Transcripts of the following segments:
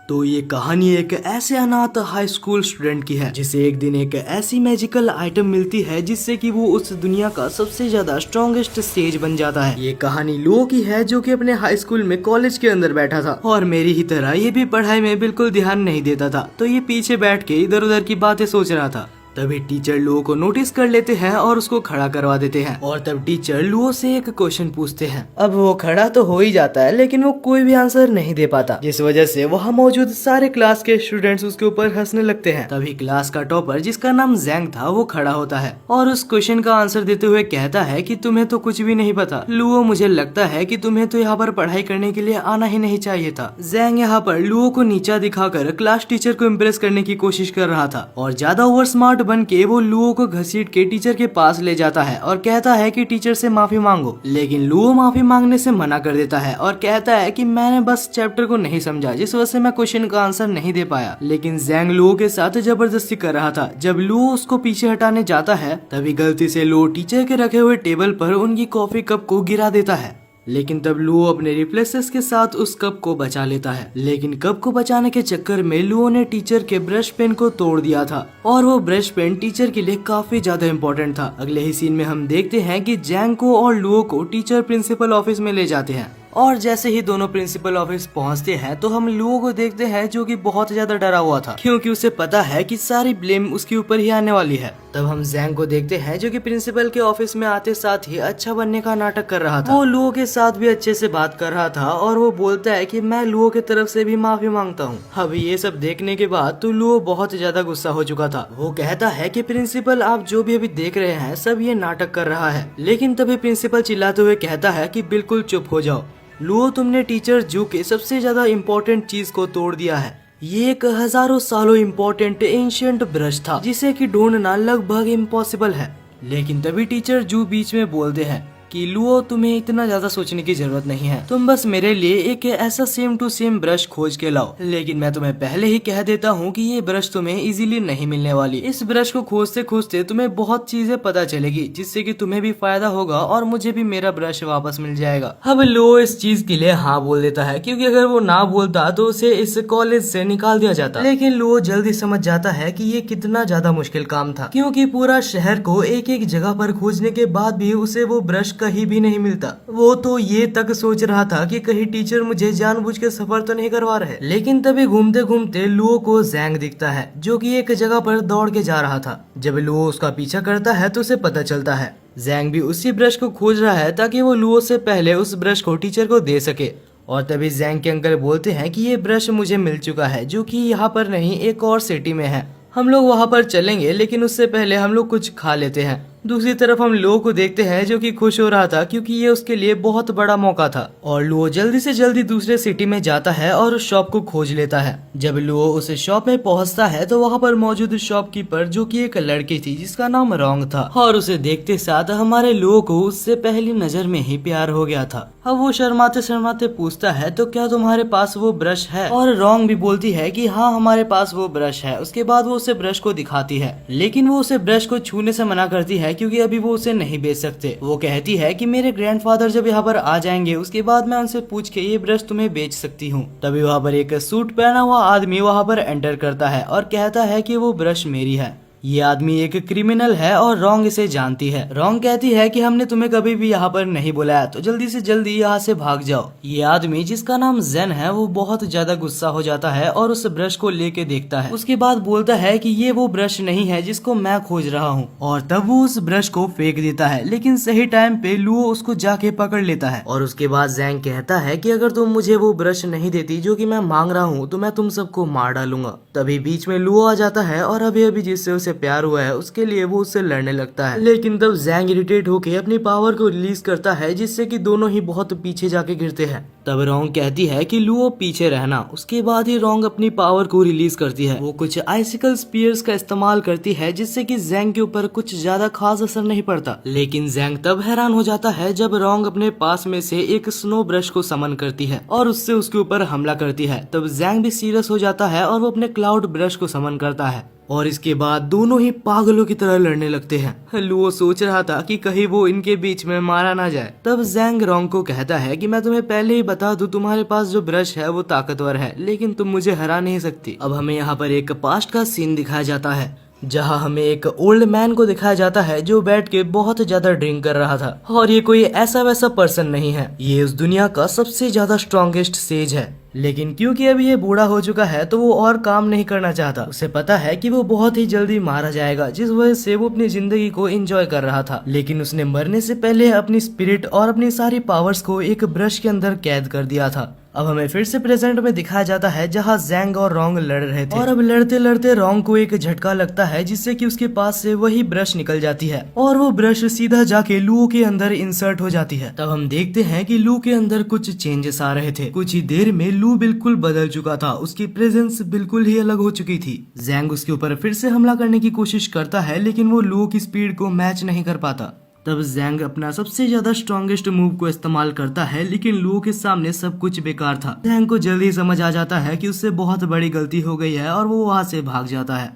तो ये कहानी एक ऐसे अनाथ हाई स्कूल स्टूडेंट की है जिसे एक दिन एक ऐसी मैजिकल आइटम मिलती है जिससे कि वो उस दुनिया का सबसे ज्यादा स्ट्रॉन्गेस्ट स्टेज बन जाता है। ये कहानी लुओ की है जो कि अपने हाई स्कूल में कॉलेज के अंदर बैठा था और मेरी ही तरह ये भी पढ़ाई में बिल्कुल ध्यान नहीं देता था। तो ये पीछे बैठ के इधर उधर की बातें सोच रहा था। तभी टीचर लुओ को नोटिस कर लेते हैं और उसको खड़ा करवा देते हैं और तब टीचर लुओ से एक क्वेश्चन पूछते हैं। अब वो खड़ा तो हो ही जाता है लेकिन वो कोई भी आंसर नहीं दे पाता, जिस वजह से वहाँ मौजूद सारे क्लास के स्टूडेंट्स उसके ऊपर हंसने लगते हैं। तभी क्लास का टॉपर जिसका नाम जैंग था वो खड़ा होता है और उस क्वेश्चन का आंसर देते हुए कहता है कि तुम्हें तो कुछ भी नहीं पता लुओ, मुझे लगता है कि तुम्हें तो यहाँ पर पढ़ाई करने के लिए आना ही नहीं चाहिए था। जैंग यहाँ पर लुओ को नीचा दिखाकर क्लास टीचर को इम्प्रेस करने की कोशिश कर रहा था और ज्यादा ओवर स्मार्ट बन के वो लुओ को घसीट के टीचर के पास ले जाता है और कहता है कि टीचर से माफी मांगो। लेकिन लुओ माफी मांगने से मना कर देता है और कहता है कि मैंने बस चैप्टर को नहीं समझा, जिस वजह से मैं क्वेश्चन का आंसर नहीं दे पाया। लेकिन जैंग लुओ के साथ जबरदस्ती कर रहा था। जब लुओ उसको पीछे हटाने जाता है तभी गलती से लुओ टीचर के रखे हुए टेबल पर उनकी कॉफी कप को गिरा देता है। लेकिन तब लुओ अपने रिफ्लेक्सेस के साथ उस कप को बचा लेता है। लेकिन कप को बचाने के चक्कर में लुओ ने टीचर के ब्रश पेन को तोड़ दिया था और वो ब्रश पेन टीचर के लिए काफी ज्यादा इम्पोर्टेंट था। अगले ही सीन में हम देखते हैं कि जैंग को और लुओ को टीचर प्रिंसिपल ऑफिस में ले जाते हैं और जैसे ही दोनों प्रिंसिपल ऑफिस पहुंचते हैं तो हम लुओ को देखते हैं जो कि बहुत ज्यादा डरा हुआ था क्योंकि उसे पता है कि सारी ब्लेम उसके ऊपर ही आने वाली है। तब हम जैंग को देखते हैं जो कि प्रिंसिपल के ऑफिस में आते साथ ही अच्छा बनने का नाटक कर रहा था। वो लुओ के साथ भी अच्छे से बात कर रहा था और वो बोलता है कि मैं लुओ की तरफ से भी माफी मांगता हूँ। अब ये सब देखने के बाद तो लुओ बहुत ज्यादा गुस्सा हो चुका था। वो कहता है कि प्रिंसिपल आप जो भी अभी देख रहे हैं सब ये नाटक कर रहा है। लेकिन तभी प्रिंसिपल चिल्लाते हुए कहता है कि बिल्कुल चुप हो जाओ लुओ, तुमने टीचर जू के सबसे ज्यादा इम्पोर्टेंट चीज को तोड़ दिया है। ये एक हजारों सालों इम्पोर्टेंट एंशिएंट ब्रश था जिसे कि ढूंढना लगभग इम्पॉसिबल है। लेकिन तभी टीचर जू बीच में बोलते हैं कि लुओ तुम्हें इतना ज्यादा सोचने की जरूरत नहीं है, तुम बस मेरे लिए एक ऐसा सेम टू सेम ब्रश खोज के लाओ। लेकिन मैं तुम्हें पहले ही कह देता हूँ कि ये ब्रश तुम्हें इजीली नहीं मिलने वाली। इस ब्रश को खोजते खोजते तुम्हें बहुत चीजें पता चलेगी जिससे कि तुम्हें भी फायदा होगा और मुझे भी मेरा ब्रश वापस मिल जाएगा। अब लुओ इस चीज के लिए हाँ बोल देता है क्योंकि अगर वो ना बोलता तो उसे इस कॉलेज से निकाल दिया जाता। लेकिन लुओ जल्दी समझ जाता है कि ये कितना ज्यादा मुश्किल काम था क्योंकि पूरा शहर को एक एक जगह पर खोजने के बाद भी उसे वो ब्रश कहीं भी नहीं मिलता। वो तो ये तक सोच रहा था कि कहीं टीचर मुझे जानबूझ के सफर तो नहीं करवा रहे। लेकिन तभी घूमते घूमते लुओ को जैंग दिखता है जो कि एक जगह पर दौड़ के जा रहा था। जब लुओ उसका पीछा करता है तो उसे पता चलता है जैंग भी उसी ब्रश को खोज रहा है ताकि वो लुओ से पहले उस ब्रश को टीचर को दे सके। और तभी जैंग के अंकल बोलते हैं कि ये ब्रश मुझे मिल चुका है जो कि यहाँ पर नहीं एक और सिटी में है, हम लोग वहाँ पर चलेंगे लेकिन उससे पहले हम लोग कुछ खा लेते हैं। दूसरी तरफ हम लुओ को देखते हैं जो कि खुश हो रहा था क्योंकि ये उसके लिए बहुत बड़ा मौका था और लुओ जल्दी से जल्दी दूसरे सिटी में जाता है और उस शॉप को खोज लेता है। जब लुओ उस शॉप में पहुंचता है तो वहाँ पर मौजूद शॉपकीपर जो कि एक लड़की थी जिसका नाम रोंग था और उसे देखते साथ हमारे लुओ को उससे पहली नजर में ही प्यार हो गया था। अब वो शर्माते शर्माते पूछता है तो क्या तुम्हारे पास वो ब्रश है, और रोंग भी बोलती है कि हाँ हमारे पास वो ब्रश है। उसके बाद वो उसे ब्रश को दिखाती है लेकिन वो उसे ब्रश को छूने से मना करती है क्योंकि अभी वो उसे नहीं बेच सकते। वो कहती है कि मेरे ग्रैंडफादर जब यहाँ पर आ जाएंगे उसके बाद मैं उनसे पूछ के ये ब्रश तुम्हें बेच सकती हूँ। तभी वहाँ पर एक सूट पहना हुआ आदमी वहाँ पर एंटर करता है और कहता है कि वो ब्रश मेरी है। ये आदमी एक क्रिमिनल है और रोंग इसे जानती है। रोंग कहती है कि हमने तुम्हें कभी भी यहाँ पर नहीं बुलाया तो जल्दी से जल्दी यहाँ से भाग जाओ। ये आदमी जिसका नाम जेन है वो बहुत ज्यादा गुस्सा हो जाता है और उस ब्रश को लेके देखता है। उसके बाद बोलता है कि ये वो ब्रश नहीं है जिसको मैं खोज रहा हूँ और तब वो उस ब्रश को फेंक देता है। लेकिन सही टाइम पे लुओ उसको जाके पकड़ लेता है और उसके बाद जैंग कहता है कि अगर तुम मुझे वो ब्रश नहीं देती जो कि मैं मांग रहा हूँ तो मैं तुम सबको मार डालूंगा। तभी बीच में लुओ आ जाता है और अभी अभी जिससे उसे प्यार हुआ है उसके लिए वो उससे लड़ने लगता है। लेकिन तब जैंग इरिटेट होकर अपनी पावर को रिलीज करता है जिससे कि दोनों ही बहुत पीछे जाके गिरते हैं। तब रोंग कहती है कि लुओ पीछे रहना। उसके बाद ही रोंग अपनी पावर को रिलीज करती है। वो कुछ आइसिकल स्पीयर्स का इस्तेमाल करती है जिससे कि जैंग के ऊपर कुछ ज्यादा खास असर नहीं पड़ता। लेकिन जैंग तब हैरान हो जाता है जब रोंग अपने पास में से एक स्नो ब्रश को समन करती है और उससे उसके ऊपर हमला करती है। तब जैंग भी सीरियस हो जाता है और वो अपने क्लाउड ब्रश को समन करता है। और इसके बाद दोनों ही पागलों की तरह लड़ने लगते हैं। लुओ सोच रहा था कि कहीं वो इनके बीच में मारा ना जाए। तब जैंग रोंग को कहता है कि मैं तुम्हें पहले ही बता दूं, तुम्हारे पास जो ब्रश है वो ताकतवर है, लेकिन तुम मुझे हरा नहीं सकती। अब हमें यहाँ पर एक पास्ट का सीन दिखाया जाता है जहाँ हमें एक ओल्ड मैन को दिखाया जाता है जो बैठ के बहुत ज्यादा ड्रिंक कर रहा था। और ये कोई ऐसा वैसा पर्सन नहीं है, ये उस दुनिया का सबसे ज्यादा स्ट्रॉन्गेस्ट सेज है। लेकिन क्योंकि अभी ये बूढ़ा हो चुका है तो वो और काम नहीं करना चाहता। उसे पता है कि वो बहुत ही जल्दी मारा जाएगा, जिस वजह से वो अपनी जिंदगी को एंजॉय कर रहा था। लेकिन उसने मरने से पहले अपनी स्पिरिट और अपनी सारी पावर्स को एक ब्रश के अंदर कैद कर दिया था। अब हमें फिर से प्रेजेंट में दिखाया जाता है जहाँ जैंग और रोंग लड़ रहे थे। और अब लड़ते लड़ते रोंग को एक झटका लगता है जिससे कि उसके पास से वही ब्रश निकल जाती है और वो ब्रश सीधा जाके लू के अंदर इंसर्ट हो जाती है। तब हम देखते हैं कि लू के अंदर कुछ चेंजेस आ रहे थे। कुछ ही देर में लू बिल्कुल बदल चुका था, उसकी प्रेजेंस बिल्कुल ही अलग हो चुकी थी। जैंग उसके ऊपर फिर से हमला करने की कोशिश करता है लेकिन वो लू की स्पीड को मैच नहीं कर पाता। तब जैंग अपना सबसे ज्यादा स्ट्रॉन्गेस्ट मूव को इस्तेमाल करता है लेकिन लू के सामने सब कुछ बेकार था। जैंग को जल्दी समझ आ जाता है कि उससे बहुत बड़ी गलती हो गई है और वो वहाँ से भाग जाता है।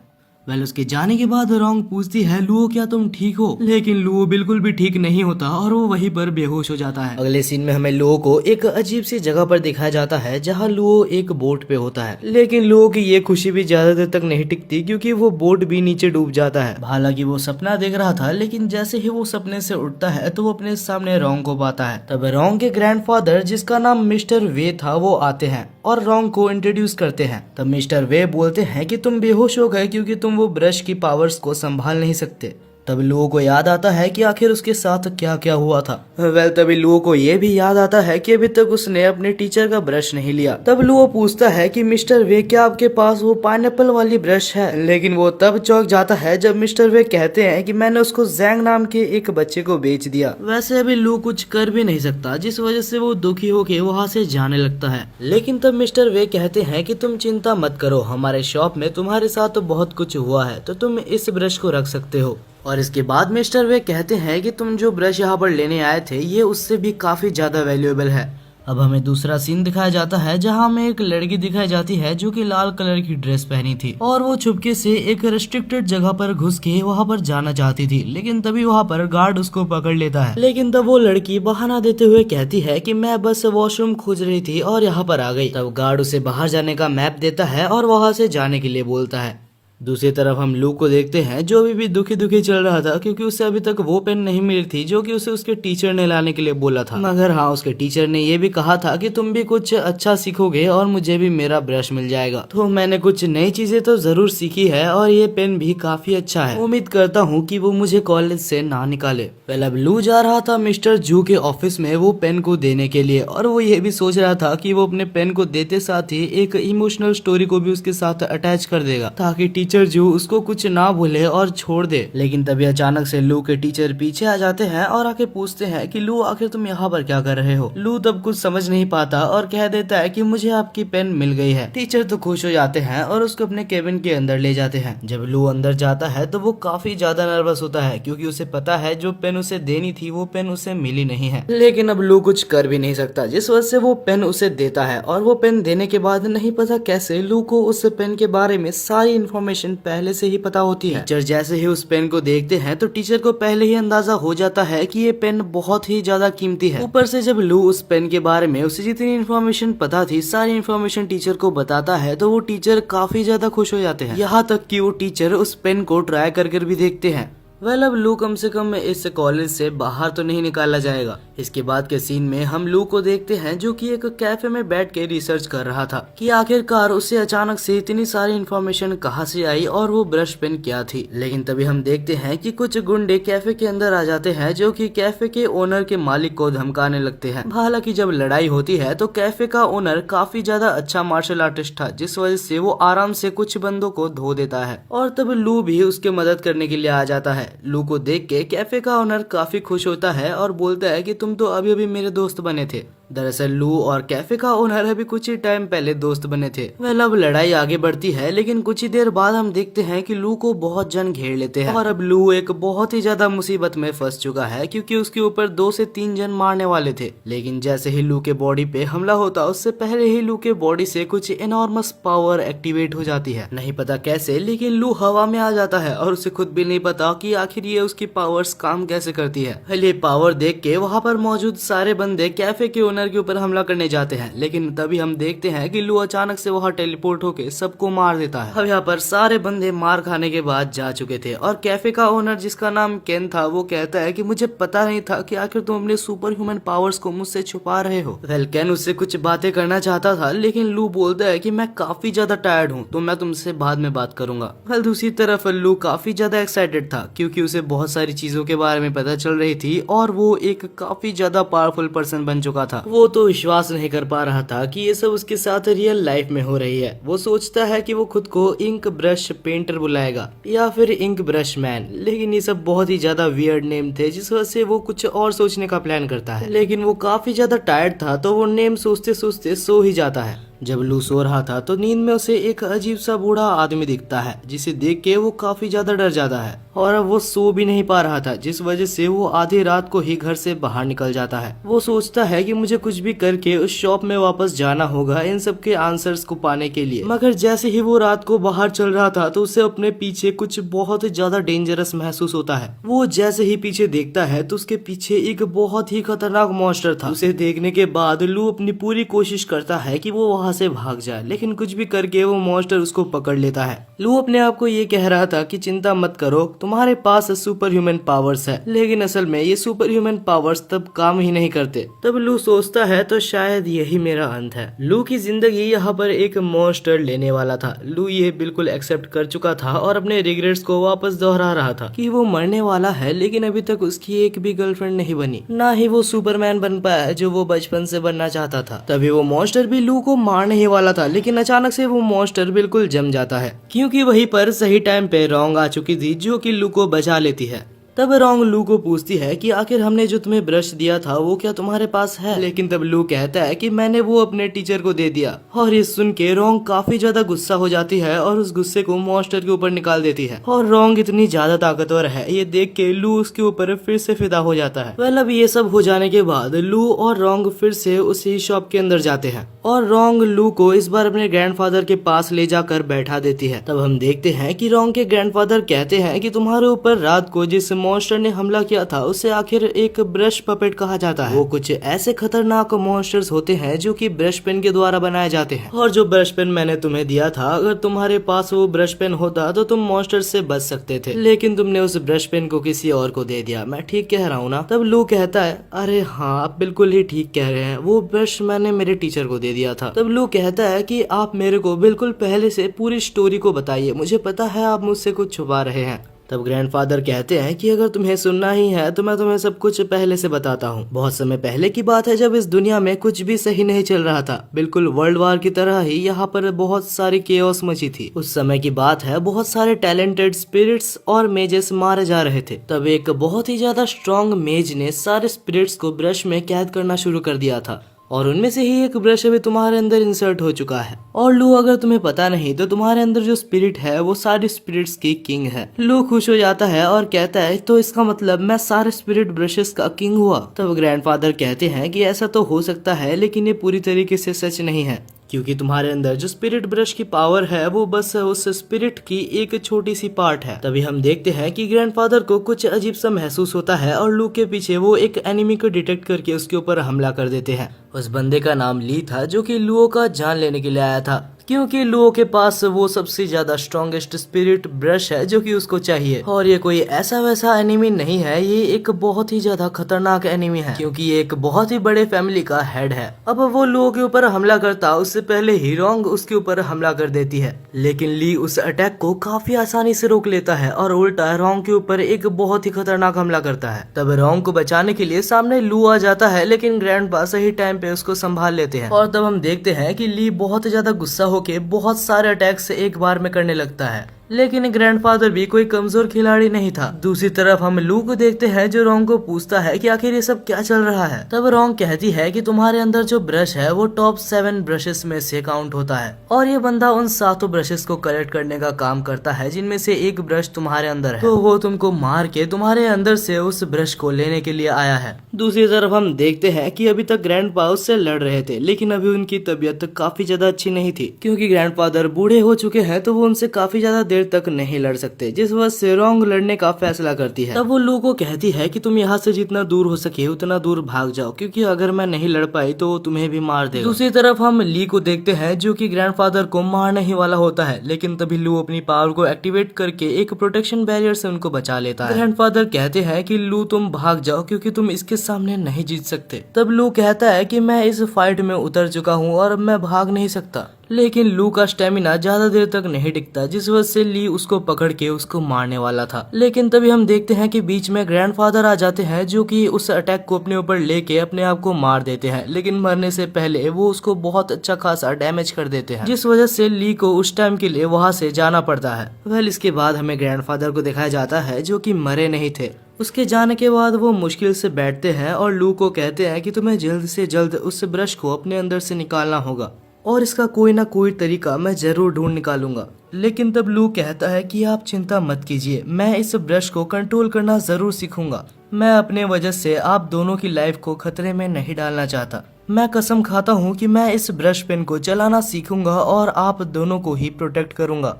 उसके जाने के बाद रोंग पूछती है, लुओ क्या तुम ठीक हो? लेकिन लुओ बिल्कुल भी ठीक नहीं होता और वो वहीं पर बेहोश हो जाता है। अगले सीन में हमें लुओ को एक अजीब सी जगह पर दिखाया जाता है जहाँ लुओ एक बोट पे होता है। लेकिन लुओ की ये खुशी भी ज्यादा देर तक नहीं टिकती क्योंकि वो बोट भी नीचे डूब जाता है। हालांकि वो सपना देख रहा था लेकिन जैसे ही वो सपने से उठता है तो वो अपने सामने रोंग को पाता है। तब रोंग के ग्रैंडफादर जिसका नाम मिस्टर वे था वो आते हैं और रोंग को इंट्रोड्यूस करते हैं। तब मिस्टर वे बोलते हैं कि तुम बेहोश हो गए क्योंकि तुम वो ब्रश की पावर्स को संभाल नहीं सकते। तब लुओ को याद आता है कि आखिर उसके साथ क्या क्या हुआ था। तभी लुओ को ये भी याद आता है कि अभी तक उसने अपने टीचर का ब्रश नहीं लिया। तब लुओ पूछता है कि मिस्टर वे क्या आपके पास वो पाइनएप्पल वाली ब्रश है? लेकिन वो तब चौंक जाता है जब मिस्टर वे कहते हैं कि मैंने उसको जैंग नाम के एक बच्चे को बेच दिया। वैसे अभी लुओ कुछ कर भी नहीं सकता जिस वजह से वो दुखी होके वहाँ से जाने लगता है। लेकिन तब मिस्टर वे कहते हैं कि तुम चिंता मत करो, हमारे शॉप में तुम्हारे साथ तो बहुत कुछ हुआ है तो तुम इस ब्रश को रख सकते हो। और इसके बाद मिस्टर वे कहते हैं कि तुम जो ब्रश यहाँ पर लेने आए थे ये उससे भी काफी ज्यादा वैल्यूएबल है। अब हमें दूसरा सीन दिखाया जाता है जहाँ हमें एक लड़की दिखाई जाती है जो कि लाल कलर की ड्रेस पहनी थी और वो छुपके से एक रेस्ट्रिक्टेड जगह पर घुस के वहाँ पर जाना चाहती थी। लेकिन तभी वहाँ पर गार्ड उसको पकड़ लेता है। लेकिन तब वो लड़की बहाना देते हुए कहती है कि मैं बस वॉशरूम खोज रही थी और यहाँ पर आ गई। तब गार्ड उसे बाहर जाने का मैप देता है और वहाँ से जाने के लिए बोलता है। दूसरी तरफ हम लू को देखते हैं जो अभी भी दुखी दुखी चल रहा था क्योंकि उसे अभी तक वो पेन नहीं मिली थी जो कि उसे उसके टीचर ने लाने के लिए बोला था। मगर हाँ, उसके टीचर ने ये भी कहा था कि तुम भी कुछ अच्छा सीखोगे और मुझे भी मेरा ब्रश मिल जाएगा। तो मैंने कुछ नई चीजें तो जरूर सीखी है और ये पेन भी काफी अच्छा है। उम्मीद करता हूँ कि वो मुझे कॉलेज से ना निकाले। पहले अब लू जा रहा था मिस्टर जू के ऑफिस में वो पेन को देने के लिए और वो ये भी सोच रहा था कि वो अपने पेन को देते साथ ही एक इमोशनल स्टोरी को भी उसके साथ अटैच कर देगा ताकि टीचर जो उसको कुछ ना भूले और छोड़ दे। लेकिन तभी अचानक से लू के टीचर पीछे आ जाते हैं और आके पूछते हैं कि लू आखिर तुम यहाँ पर क्या कर रहे हो? लू तब कुछ समझ नहीं पाता और कह देता है कि मुझे आपकी पेन मिल गई है। टीचर तो खुश हो जाते हैं और उसको अपने केबिन के अंदर ले जाते हैं। जब लू अंदर जाता है तो वो काफी ज्यादा नर्वस होता है क्योंकि उसे पता है जो पेन उसे देनी थी वो पेन उसे मिली नहीं है। लेकिन अब लू कुछ कर भी नहीं सकता जिस वजह से वो पेन उसे देता है और वो पेन देने के बाद नहीं पता कैसे लू को उस पेन के बारे में सारी इन्फॉर्मेशन पहले से ही पता होती है। टीचर जैसे ही उस पेन को देखते हैं तो टीचर को पहले ही अंदाजा हो जाता है कि ये पेन बहुत ही ज्यादा कीमती है। ऊपर से जब लू उस पेन के बारे में उसे जितनी इन्फॉर्मेशन पता थी सारी इन्फॉर्मेशन टीचर को बताता है तो वो टीचर काफी ज्यादा खुश हो जाते हैं। यहाँ तक कि वो टीचर उस पेन को ट्राई कर भी देखते हैं। अब लू कम से कम इस कॉलेज से बाहर तो नहीं निकाला जाएगा। इसके बाद के सीन में हम लू को देखते हैं जो कि एक कैफे में बैठ के रिसर्च कर रहा था कि आखिरकार उसे अचानक से इतनी सारी इन्फॉर्मेशन कहाँ से आई और वो ब्रश पेन क्या थी। लेकिन तभी हम देखते हैं कि कुछ गुंडे कैफे के अंदर आ जाते हैं जो कि कैफे के ओनर के मालिक को धमकाने लगते हैं। हालांकि जब लड़ाई होती है तो कैफे का ओनर काफी ज्यादा अच्छा मार्शल आर्टिस्ट था जिस वजह से वो आराम से कुछ बंदों को धो देता है और तब लू भी उसके मदद करने के लिए आ जाता है। लू को देख के कैफे का ओनर काफी खुश होता है और बोलता है कि तुम तो अभी अभी मेरे दोस्त बने थे दरअसल लू और कैफे का ओनर अभी कुछ ही टाइम पहले दोस्त बने थे। वह अब लड़ाई आगे बढ़ती है, लेकिन कुछ ही देर बाद हम देखते हैं कि लू को बहुत जन घेर लेते हैं और अब लू एक बहुत ही ज्यादा मुसीबत में फंस चुका है, क्योंकि उसके ऊपर 2 से 3 जन मारने वाले थे। लेकिन जैसे ही लू के बॉडी पे हमला होता उससे पहले ही लू के बॉडी से कुछ एनॉर्मस पावर एक्टिवेट हो जाती है। नहीं पता कैसे, लेकिन लू हवा में आ जाता है और उसे खुद भी नहीं पता कि आखिर ये उसकी पावर्स काम कैसे करती है। ये पावर देख के वहाँ पर मौजूद सारे बंदे कैफे के ओनर के ऊपर हमला करने जाते हैं, लेकिन तभी हम देखते हैं कि लू अचानक से वहाँ टेलीपोर्ट होके सबको मार देता है। अब यहाँ पर सारे बंदे मार खाने के बाद जा चुके थे और कैफे का ओनर जिसका नाम केन था वो कहता है कि मुझे पता नहीं था कि आखिर तुम अपने सुपर ह्यूमन पावर्स को मुझसे छुपा रहे हो। वेल केन उससे कुछ बातें करना चाहता था, लेकिन लू बोलता है कि मैं काफी ज्यादा टायर्ड हूँ तो मैं तुमसे बाद में बात करूंगा। वेल दूसरी तरफ लू काफी ज्यादा एक्साइटेड था, क्योंकि उसे बहुत सारी चीजों के बारे में पता चल रही थी और वो एक काफी ज्यादा पावरफुल पर्सन बन चुका था। वो तो विश्वास नहीं कर पा रहा था कि ये सब उसके साथ रियल लाइफ में हो रही है। वो सोचता है कि वो खुद को इंक ब्रश पेंटर बुलाएगा या फिर इंक ब्रश मैन, लेकिन ये सब बहुत ही ज्यादा वियर्ड नेम थे, जिस वजह से वो कुछ और सोचने का प्लान करता है। लेकिन वो काफी ज्यादा टायर्ड था तो वो नेम सोचते सोचते सो ही जाता है। जब लू सो रहा था तो नींद में उसे एक अजीब सा बूढ़ा आदमी दिखता है, जिसे देख के वो काफी ज्यादा डर जाता है और अब वो सो भी नहीं पा रहा था, जिस वजह से वो आधी रात को ही घर से बाहर निकल जाता है। वो सोचता है कि मुझे कुछ भी करके उस शॉप में वापस जाना होगा इन सब के आंसर्स को पाने के लिए। मगर जैसे ही वो रात को बाहर चल रहा था तो उसे अपने पीछे कुछ बहुत ज्यादा डेंजरस महसूस होता है। वो जैसे ही पीछे देखता है तो उसके पीछे एक बहुत ही खतरनाक मॉन्स्टर था। उसे देखने के बाद लू अपनी पूरी कोशिश करता है कि वो वहाँ से भाग जाए, लेकिन कुछ भी करके वो मॉन्स्टर उसको पकड़ लेता है। लू अपने आप को ये कह रहा था कि चिंता मत करो, तुम्हारे पास सुपर ह्यूमन पावर्स है, लेकिन असल में ये सुपर ह्यूमन पावर्स तब काम ही नहीं करते। तब लू सोचता है तो शायद यही मेरा अंत है। लू की जिंदगी यहाँ पर एक मॉन्स्टर लेने वाला था। लू ये बिल्कुल एक्सेप्ट कर चुका था और अपने रिग्रेट्स को वापस दोहरा रहा था कि वो मरने वाला है, लेकिन अभी तक उसकी एक भी गर्लफ्रेंड नहीं बनी, ना ही वो सुपरमैन बन पाया जो वो बचपन से बनना चाहता था। तभी वो मॉन्स्टर भी लू को मारने ही वाला था, लेकिन अचानक से वो मॉन्स्टर बिल्कुल जम जाता है, क्योंकि वहीं पर सही टाइम पे रोंग आ चुकी थी जो कि लू को बचा लेती है। तब रोंग लू को पूछती है कि आखिर हमने जो तुम्हें ब्रश दिया था वो क्या तुम्हारे पास है, लेकिन तब लू कहता है कि मैंने वो अपने टीचर को दे दिया। और ये सुन के रोंग काफी ज्यादा गुस्सा हो जाती है और उस गुस्से को मॉन्स्टर के ऊपर निकाल देती है। और रोंग इतनी ज्यादा ताकतवर है ये देख के लू उसके ऊपर फिर से फिदा हो जाता है। वेल अब ये सब हो जाने के बाद लू और रोंग फिर से उसी शॉप के अंदर जाते हैं और रोंग लू को इस बार अपने ग्रैंडफादर के पास ले जाकर बैठा देती है। तब हम देखते हैं कि रोंग के ग्रैंडफादर कहते हैं कि तुम्हारे ऊपर रात को जिस मॉन्स्टर ने हमला किया था उसे आखिर एक ब्रश पपेट कहा जाता है। वो कुछ ऐसे खतरनाक मॉन्स्टर्स होते हैं जो कि ब्रश पेन के द्वारा बनाए जाते हैं, और जो ब्रश पेन मैंने तुम्हें दिया था, अगर तुम्हारे पास वो ब्रश पेन होता तो तुम मॉन्स्टर से बच सकते थे, लेकिन तुमने उस ब्रश पेन को किसी और को दे दिया। मैं ठीक कह रहा हूँ ना? तब लू कहता है अरे हाँ आप बिल्कुल ही ठीक कह रहे हैं, वो ब्रश मैंने मेरे टीचर को दे दिया था। तब लू कहता है कि आप मेरे को बिल्कुल पहले से पूरी स्टोरी को बताइए, मुझे पता है आप मुझसे कुछ छुपा रहे हैं। तब ग्रैंडफादर कहते हैं कि अगर तुम्हें सुनना ही है तो मैं तुम्हें सब कुछ पहले से बताता हूँ। बहुत समय पहले की बात है जब इस दुनिया में कुछ भी सही नहीं चल रहा था, बिल्कुल वर्ल्ड वार की तरह ही यहाँ पर बहुत सारी केओस मची थी। उस समय की बात है, बहुत सारे टैलेंटेड स्पिरिट्स और मेजेस मारे जा रहे थे। तब एक बहुत ही ज्यादा स्ट्रॉन्ग मेज ने सारे स्पिरिट्स को ब्रश में कैद करना शुरू कर दिया था, और उनमें से ही एक ब्रश अभी तुम्हारे अंदर इंसर्ट हो चुका है। और लू अगर तुम्हें पता नहीं तो तुम्हारे अंदर जो स्पिरिट है वो सारे स्पिरिट्स की किंग है। लू खुश हो जाता है और कहता है तो इसका मतलब मैं सारे स्पिरिट ब्रशेस का किंग हुआ। तब ग्रैंडफादर कहते हैं कि ऐसा तो हो सकता है, लेकिन ये पूरी तरीके से सच नहीं है, क्योंकि तुम्हारे अंदर जो स्पिरिट ब्रश की पावर है वो बस उस स्पिरिट की एक छोटी सी पार्ट है। तभी हम देखते हैं कि ग्रैंडफादर को कुछ अजीब सा महसूस होता है और लू के पीछे वो एक एनिमी को डिटेक्ट करके उसके ऊपर हमला कर देते हैं। उस बंदे का नाम ली था जो कि लुओ का जान लेने के लिए आया था, क्योंकि लुओ के पास वो सबसे ज्यादा स्ट्रॉन्गेस्ट स्पिरिट ब्रश है जो कि उसको चाहिए। और ये कोई ऐसा वैसा एनिमी नहीं है, ये एक बहुत ही ज्यादा खतरनाक एनिमी है, क्योंकि ये एक बहुत ही बड़े फैमिली का हेड है। अब वो लुओ के ऊपर हमला करता उससे पहले ही रोंग उसके ऊपर हमला कर देती है, लेकिन ली उस अटैक को काफी आसानी से रोक लेता है और उल्टा रोंग के ऊपर एक बहुत ही खतरनाक हमला करता है। तब रोंग को बचाने के लिए सामने लू आ जाता है, लेकिन ग्रैंडपा सही टाइम पे उसको संभाल लेते हैं। और तब हम देखते हैं कि ली बहुत ज्यादा गुस्सा होके बहुत सारे अटैक्स एक बार में करने लगता है। लेकिन ग्रैंडफादर भी कोई कमजोर खिलाड़ी नहीं था। दूसरी तरफ हम लू को देखते हैं जो रोंग को पूछता है कि आखिर ये सब क्या चल रहा है। तब रोंग कहती है कि तुम्हारे अंदर जो ब्रश है वो टॉप 7 ब्रशेस में से काउंट होता है और ये बंदा उन 7 ब्रशेस को कलेक्ट करने का काम करता है जिनमें से एक ब्रश तुम्हारे अंदर है, तो वो तुमको मार के तुम्हारे अंदर से उस ब्रश को लेने के लिए आया है। दूसरी तरफ हम देखते हैं कि अभी तक ग्रैंडपा उससे लड़ रहे थे, लेकिन अभी उनकी तबीयत काफी ज्यादा अच्छी नहीं थी क्योंकि ग्रैंडफादर बूढ़े हो चुके हैं, तो वो उनसे काफी ज्यादा देर तक नहीं लड़ सकते, जिस वजह से रोंग लड़ने का फैसला करती है। तब वो लू को कहती है कि तुम यहाँ से जितना दूर हो सके उतना दूर भाग जाओ, क्योंकि अगर मैं नहीं लड़ पाई तो वो तुम्हें भी मार देगा। दूसरी तरफ हम ली को देखते हैं जो कि ग्रैंडफादर को मारने ही वाला होता है, लेकिन तभी लू अपनी पावर को एक्टिवेट करके एक प्रोटेक्शन बैरियर से उनको बचा लेता है। ग्रैंडफादर कहते हैं कि लू तुम भाग जाओ क्योंकि तुम इसके सामने नहीं जीत सकते। तब लू कहता है कि मैं इस फाइट में उतर चुका हूँ और मैं भाग नहीं सकता, लेकिन लू का स्टेमिना ज्यादा देर तक नहीं टिकता, जिस वजह से ली उसको पकड़ के उसको मारने वाला था। लेकिन तभी हम देखते हैं कि बीच में ग्रैंडफादर आ जाते हैं जो कि उस अटैक को अपने ऊपर लेके अपने आप को मार देते हैं, लेकिन मरने से पहले वो उसको बहुत अच्छा खासा डैमेज कर देते हैं, जिस वजह से ली को उस टाइम के लिए वहां से जाना पड़ता है। वेल, इसके बाद हमें ग्रैंडफादर को दिखाया जाता है जो कि मरे नहीं थे। उसके जाने के बाद वो मुश्किल से बैठते हैं और लू को कहते हैं कि तुम्हें जल्द से जल्द उस ब्रश को अपने अंदर से निकालना होगा और इसका कोई ना कोई तरीका मैं जरूर ढूंढ निकालूंगा। लेकिन तब लू कहता है कि आप चिंता मत कीजिए, मैं इस ब्रश को कंट्रोल करना जरूर सीखूंगा। मैं अपने वजह से आप दोनों की लाइफ को खतरे में नहीं डालना चाहता। मैं कसम खाता हूँ कि मैं इस ब्रश पेन को चलाना सीखूंगा और आप दोनों को ही प्रोटेक्ट करूंगा।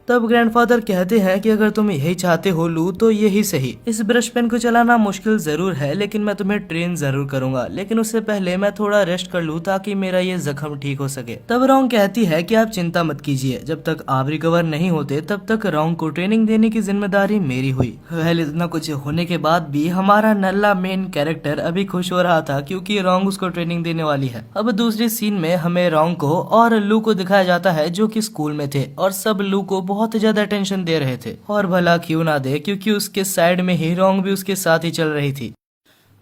तब ग्रैंडफादर कहते हैं कि अगर तुम यही चाहते हो लू तो यही सही। इस ब्रश पेन को चलाना मुश्किल जरूर है, लेकिन मैं तुम्हें ट्रेन जरूर करूंगा, लेकिन उससे पहले मैं थोड़ा रेस्ट कर लूं ताकि मेरा ये जख्म ठीक हो सके। तब रोंग कहती है कि आप चिंता मत कीजिए, जब तक आप रिकवर नहीं होते तब तक रोंग को ट्रेनिंग देने की जिम्मेदारी मेरी हुई। वेल, इतना कुछ होने के बाद भी हमारा नल्ला मेन कैरेक्टर अभी खुश हो रहा था क्योंकि रोंग उसको ट्रेनिंग देने वाली है। अब दूसरी सीन में हमें रोंग को और लू को दिखाया जाता है जो कि स्कूल में थे और सब लू को बहुत ज्यादा टेंशन दे रहे थे, और भला क्यों ना दे क्योंकि उसके साइड में ही रोंग भी उसके साथ ही चल रही थी।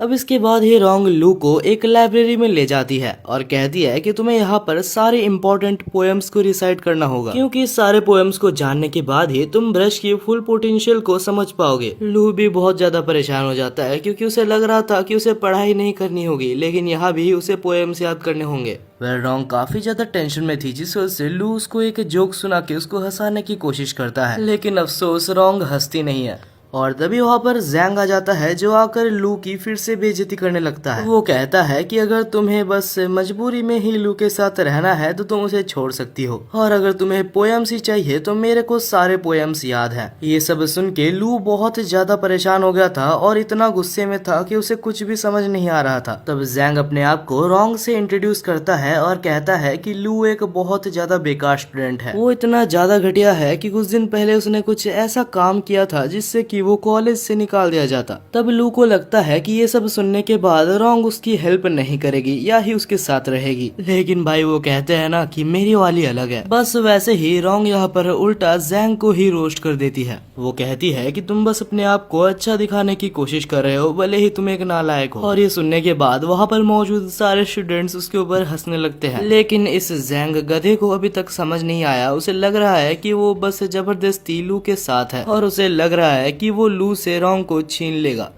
अब इसके बाद ही रोंग लू को एक लाइब्रेरी में ले जाती है और कहती है कि तुम्हें यहाँ पर सारे इम्पोर्टेंट पोएम्स को रिसाइट करना होगा, क्योंकि सारे पोएम्स को जानने के बाद ही तुम ब्रश की फुल पोटेंशियल को समझ पाओगे। लू भी बहुत ज्यादा परेशान हो जाता है क्योंकि उसे लग रहा था कि उसे पढ़ाई नहीं करनी होगी, लेकिन यहाँ भी उसे पोएम्स याद करने होंगे। वह रोंग काफी ज्यादा टेंशन में थी, जिस वजह से लू उसको एक जोक सुना के उसको हंसाने की कोशिश करता है, लेकिन अफसोस रोंग हंसती नहीं है। और तभी वहाँ पर जैंग आ जाता है जो आकर लू की फिर से बेइज्जती करने लगता है। वो कहता है कि अगर तुम्हें बस मजबूरी में ही लू के साथ रहना है तो तुम उसे छोड़ सकती हो, और अगर तुम्हें पोएम्स ही चाहिए तो मेरे को सारे पोएम्स याद हैं। ये सब सुन के लू बहुत ज्यादा परेशान हो गया था और इतना गुस्से में था कि उसे कुछ भी समझ नहीं आ रहा था। तब जैंग अपने आप को रोंग से इंट्रोड्यूस करता है और कहता है कि लू एक बहुत ज्यादा बेकार स्टूडेंट है। वो इतना ज्यादा घटिया है कि कुछ दिन पहले उसने कुछ ऐसा काम किया था जिससे कि वो कॉलेज से निकाल दिया जाता। तब लू को लगता है कि ये सब सुनने के बाद रोंग उसकी हेल्प नहीं करेगी या ही उसके साथ रहेगी, लेकिन भाई वो कहते हैं ना कि मेरी वाली अलग है। बस वैसे ही रोंग यहाँ पर उल्टा जैंग को ही रोस्ट कर देती है। वो कहती है कि तुम बस अपने आप को अच्छा दिखाने की कोशिश कर रहे हो, भले ही तुम एक नालायक हो। और ये सुनने के बाद वहाँ पर मौजूद सारे स्टूडेंट्स उसके ऊपर हंसने लगते हैं, लेकिन इस जैंग गधे को अभी तक समझ नहीं आया। उसे लग रहा है कि वो बस जबरदस्ती लू के साथ है और उसे लग रहा है कि वो लू से रोंग को छीन लेगा।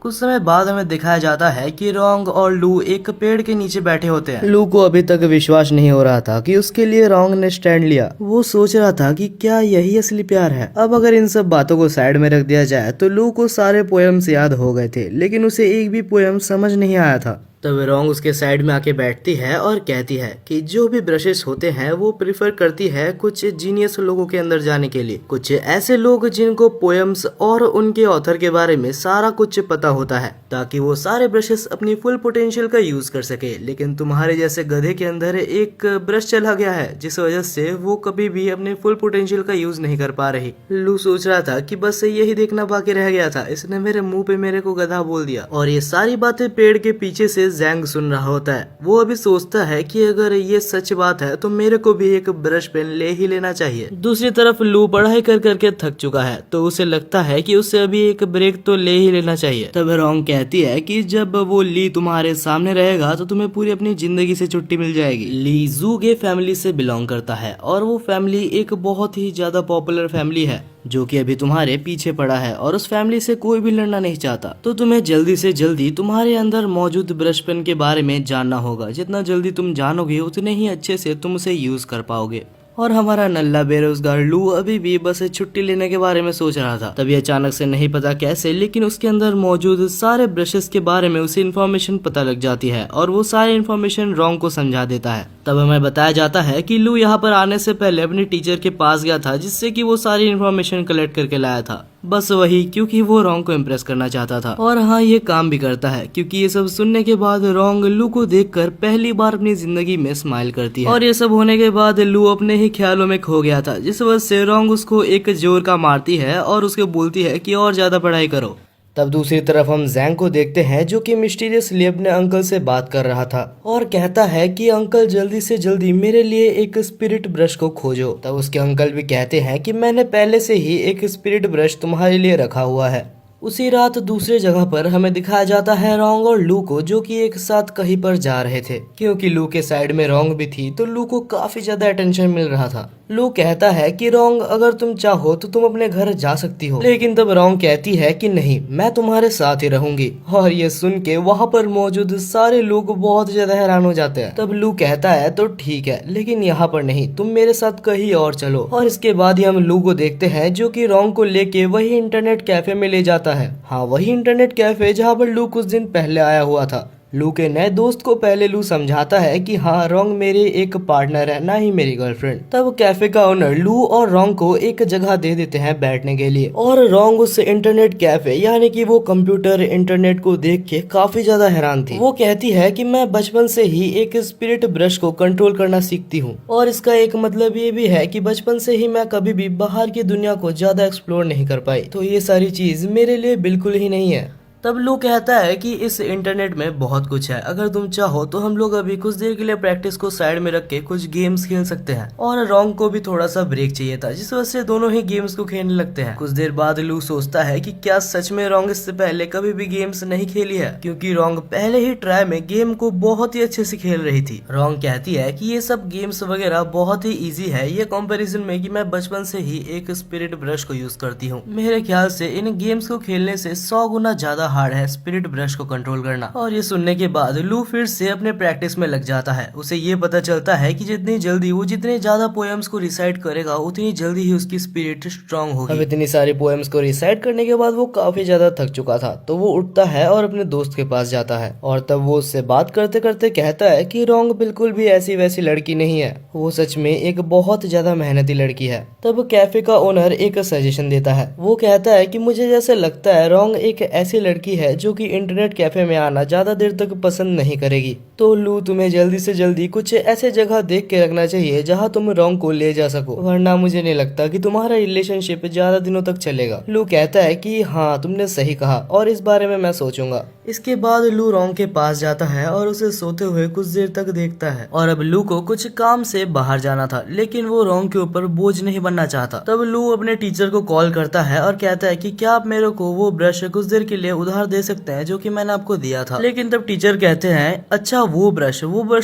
कुछ समय बाद हमें दिखाया जाता है कि रोंग और लू एक पेड़ के नीचे बैठे होते हैं। लू को अभी तक विश्वास नहीं हो रहा था कि उसके लिए रोंग ने स्टैंड लिया। वो सोच रहा था कि क्या यही असली प्यार है। अब अगर इन सब बातों को साइड में रख दिया जाए तो लू को सारे पोएम्स याद हो गए थे, लेकिन उसे एक भी पोएम समझ नहीं आया था। तब रोंग उसके साइड में आके बैठती है और कहती है कि जो भी ब्रशेस होते हैं वो प्रिफर करती है कुछ जीनियस लोगों के अंदर जाने के लिए, कुछ ऐसे लोग जिनको पोएम्स और उनके ऑथर के बारे में सारा कुछ पता होता है, ताकि वो सारे ब्रशेस अपनी फुल पोटेंशियल का यूज कर सके। लेकिन तुम्हारे जैसे गधे के अंदर एक ब्रश चला गया है, जिस वजह से वो कभी भी अपने फुल पोटेंशियल का यूज नहीं कर पा रही। लू सोच रहा था कि बस यही देखना बाकी रह गया था, इसने मेरे मुंह पे मेरे को गधा बोल दिया। और ये सारी बातें पेड़ के पीछे से जैंग सुन रहा होता है। वो अभी सोचता है कि अगर ये सच बात है तो मेरे को भी एक ब्रश पेन ले ही लेना चाहिए। दूसरी तरफ लू पढ़ाई कर करके थक चुका है तो उसे लगता है कि उसे अभी एक ब्रेक तो ले ही लेना चाहिए। तब रोंग कहती है कि जब वो ली तुम्हारे सामने रहेगा तो तुम्हें पूरी अपनी जिंदगी से छुट्टी मिल जाएगी। ली जूगे फैमिली से बिलोंग करता है और वो फैमिली एक बहुत ही ज्यादा पॉपुलर फैमिली है जो कि अभी तुम्हारे पीछे पड़ा है और उस फैमिली से कोई भी लड़ना नहीं चाहता। तो तुम्हें जल्दी से जल्दी तुम्हारे अंदर मौजूद ब्रश पेन के बारे में जानना होगा। जितना जल्दी तुम जानोगे उतने ही अच्छे से तुम उसे यूज कर पाओगे। और हमारा नल्ला बेरोजगार लू अभी भी बस छुट्टी लेने के बारे में सोच रहा था। तभी अचानक से नहीं पता कैसे लेकिन उसके अंदर मौजूद सारे ब्रशेस के बारे में उसे इन्फॉर्मेशन पता लग जाती है और वो सारी इन्फॉर्मेशन रोंग को समझा देता है। तब हमें बताया जाता है कि लू यहाँ पर आने से पहले अपने टीचर के पास गया था जिससे कि वो सारी इन्फॉर्मेशन कलेक्ट करके लाया था। बस वही क्योंकि वो रोंग को इम्प्रेस करना चाहता था। और हाँ, ये काम भी करता है क्योंकि ये सब सुनने के बाद रोंग लू को देखकर पहली बार अपनी जिंदगी में स्माइल करती है। और ये सब होने के बाद लू अपने ही ख्यालों में खो गया था जिस वजह से रोंग उसको एक जोर का मारती है और उसको बोलती है कि और ज्यादा पढ़ाई करो। तब दूसरी तरफ हम जैंग को देखते हैं जो कि मिस्टीरियसली अपने अंकल से बात कर रहा था और कहता है कि अंकल जल्दी से जल्दी मेरे लिए एक स्पिरिट ब्रश को खोजो। तब उसके अंकल भी कहते हैं कि मैंने पहले से ही एक स्पिरिट ब्रश तुम्हारे लिए रखा हुआ है। उसी रात दूसरे जगह पर हमें दिखाया जाता है रोंग और लू को जो कि एक साथ कहीं पर जा रहे थे। क्योंकि लू के साइड में रोंग भी थी तो लू को काफी ज्यादा अटेंशन मिल रहा था। लू कहता है कि रोंग अगर तुम चाहो तो तुम अपने घर जा सकती हो, लेकिन तब रोंग कहती है कि नहीं, मैं तुम्हारे साथ ही रहूंगी। और ये सुन के वहाँ पर मौजूद सारे लोग बहुत ज्यादा हैरान हो जाते हैं। तब लू कहता है तो ठीक है लेकिन यहाँ पर नहीं, तुम मेरे साथ कहीं और चलो। और इसके बाद ही हम लू को देखते हैं जो कि रोंग को लेके वही इंटरनेट कैफे में ले जाता है। हाँ, वही इंटरनेट कैफे जहाँ पर लू कुछ दिन पहले आया हुआ था। लू के नए दोस्त को पहले लू समझाता है कि हाँ, रोंग मेरे एक पार्टनर है, ना ही मेरी गर्लफ्रेंड। तब कैफे का ओनर लू और रोंग को एक जगह दे देते हैं बैठने के लिए। और रोंग उस इंटरनेट कैफे यानी कि वो कंप्यूटर इंटरनेट को देख के काफी ज्यादा हैरान थी। वो कहती है कि मैं बचपन से ही एक स्पिरिट ब्रश को कंट्रोल करना सीखती हूँ और इसका एक मतलब ये भी है कि बचपन से ही मैं कभी भी बाहर की दुनिया को ज्यादा एक्सप्लोर नहीं कर पाई, तो ये सारी चीज मेरे लिए बिल्कुल ही नहीं है। तब लू कहता है कि इस इंटरनेट में बहुत कुछ है, अगर तुम चाहो तो हम लोग अभी कुछ देर के लिए प्रैक्टिस को साइड में रख के कुछ गेम्स खेल सकते हैं। और रोंग को भी थोड़ा सा ब्रेक चाहिए था जिस वजह से दोनों ही गेम्स को खेलने लगते हैं। कुछ देर बाद लू सोचता है कि क्या सच में रोंग इससे पहले कभी भी गेम्स नहीं खेली है, क्योंकि रोंग पहले ही ट्राई में गेम को बहुत ही अच्छे से खेल रही थी। रोंग कहती है कि ये सब गेम्स वगैरह बहुत ही इजी है ये कंपैरिजन में कि मैं बचपन से ही एक स्पिरिट ब्रश को यूज करती हूँ। मेरे ख्याल से इन गेम्स को खेलने से 100 गुना ज्यादा हार्ड है स्पिरिट ब्रश को कंट्रोल करना। और ये सुनने के बाद लू फिर से अपने प्रैक्टिस में लग जाता है। उसे ये पता चलता है कि जितनी जल्दी वो जितने ज्यादा पोएम्स को रिसाइट करेगा उतनी जल्दी ही उसकी स्पिरिट स्ट्रांग होगी। अब इतनी सारी पोएम्स को रिसाइट करने के बाद वो काफी ज्यादा थक चुका था तो वो उठता है और अपने दोस्त के पास जाता है और तब वो उससे बात करते करते कहता है कि रोंग बिल्कुल भी ऐसी वैसी लड़की नहीं है, वो सच में एक बहुत ज्यादा मेहनती लड़की है। तब कैफे का ओनर एक सजेशन देता है। वो कहता है कि मुझे जैसे लगता है रोंग एक ऐसी लड़की है जो कि इंटरनेट कैफे में आना ज्यादा देर तक पसंद नहीं करेगी, तो लू तुम्हें जल्दी से जल्दी कुछ ऐसे जगह देख के रखना चाहिए जहां तुम रोंग को ले जा सको, वरना मुझे नहीं लगता कि तुम्हारा रिलेशनशिप ज्यादा दिनों तक चलेगा। लू कहता है कि हाँ, तुमने सही कहा और इस बारे में मैं सोचूंगा। इसके बाद लू रोंग के पास जाता है और उसे सोते हुए कुछ देर तक देखता है। और अब लू को कुछ काम से बाहर जाना था लेकिन वो रोंग के ऊपर बोझ नहीं बनना चाहता। तब लू अपने टीचर को कॉल करता है और कहता है कि क्या आप मेरे को वो ब्रश कुछ देर के लिए उधार दे सकते हैं जो कि मैंने आपको दिया था। लेकिन तब टीचर कहते हैं अच्छा वो ब्रश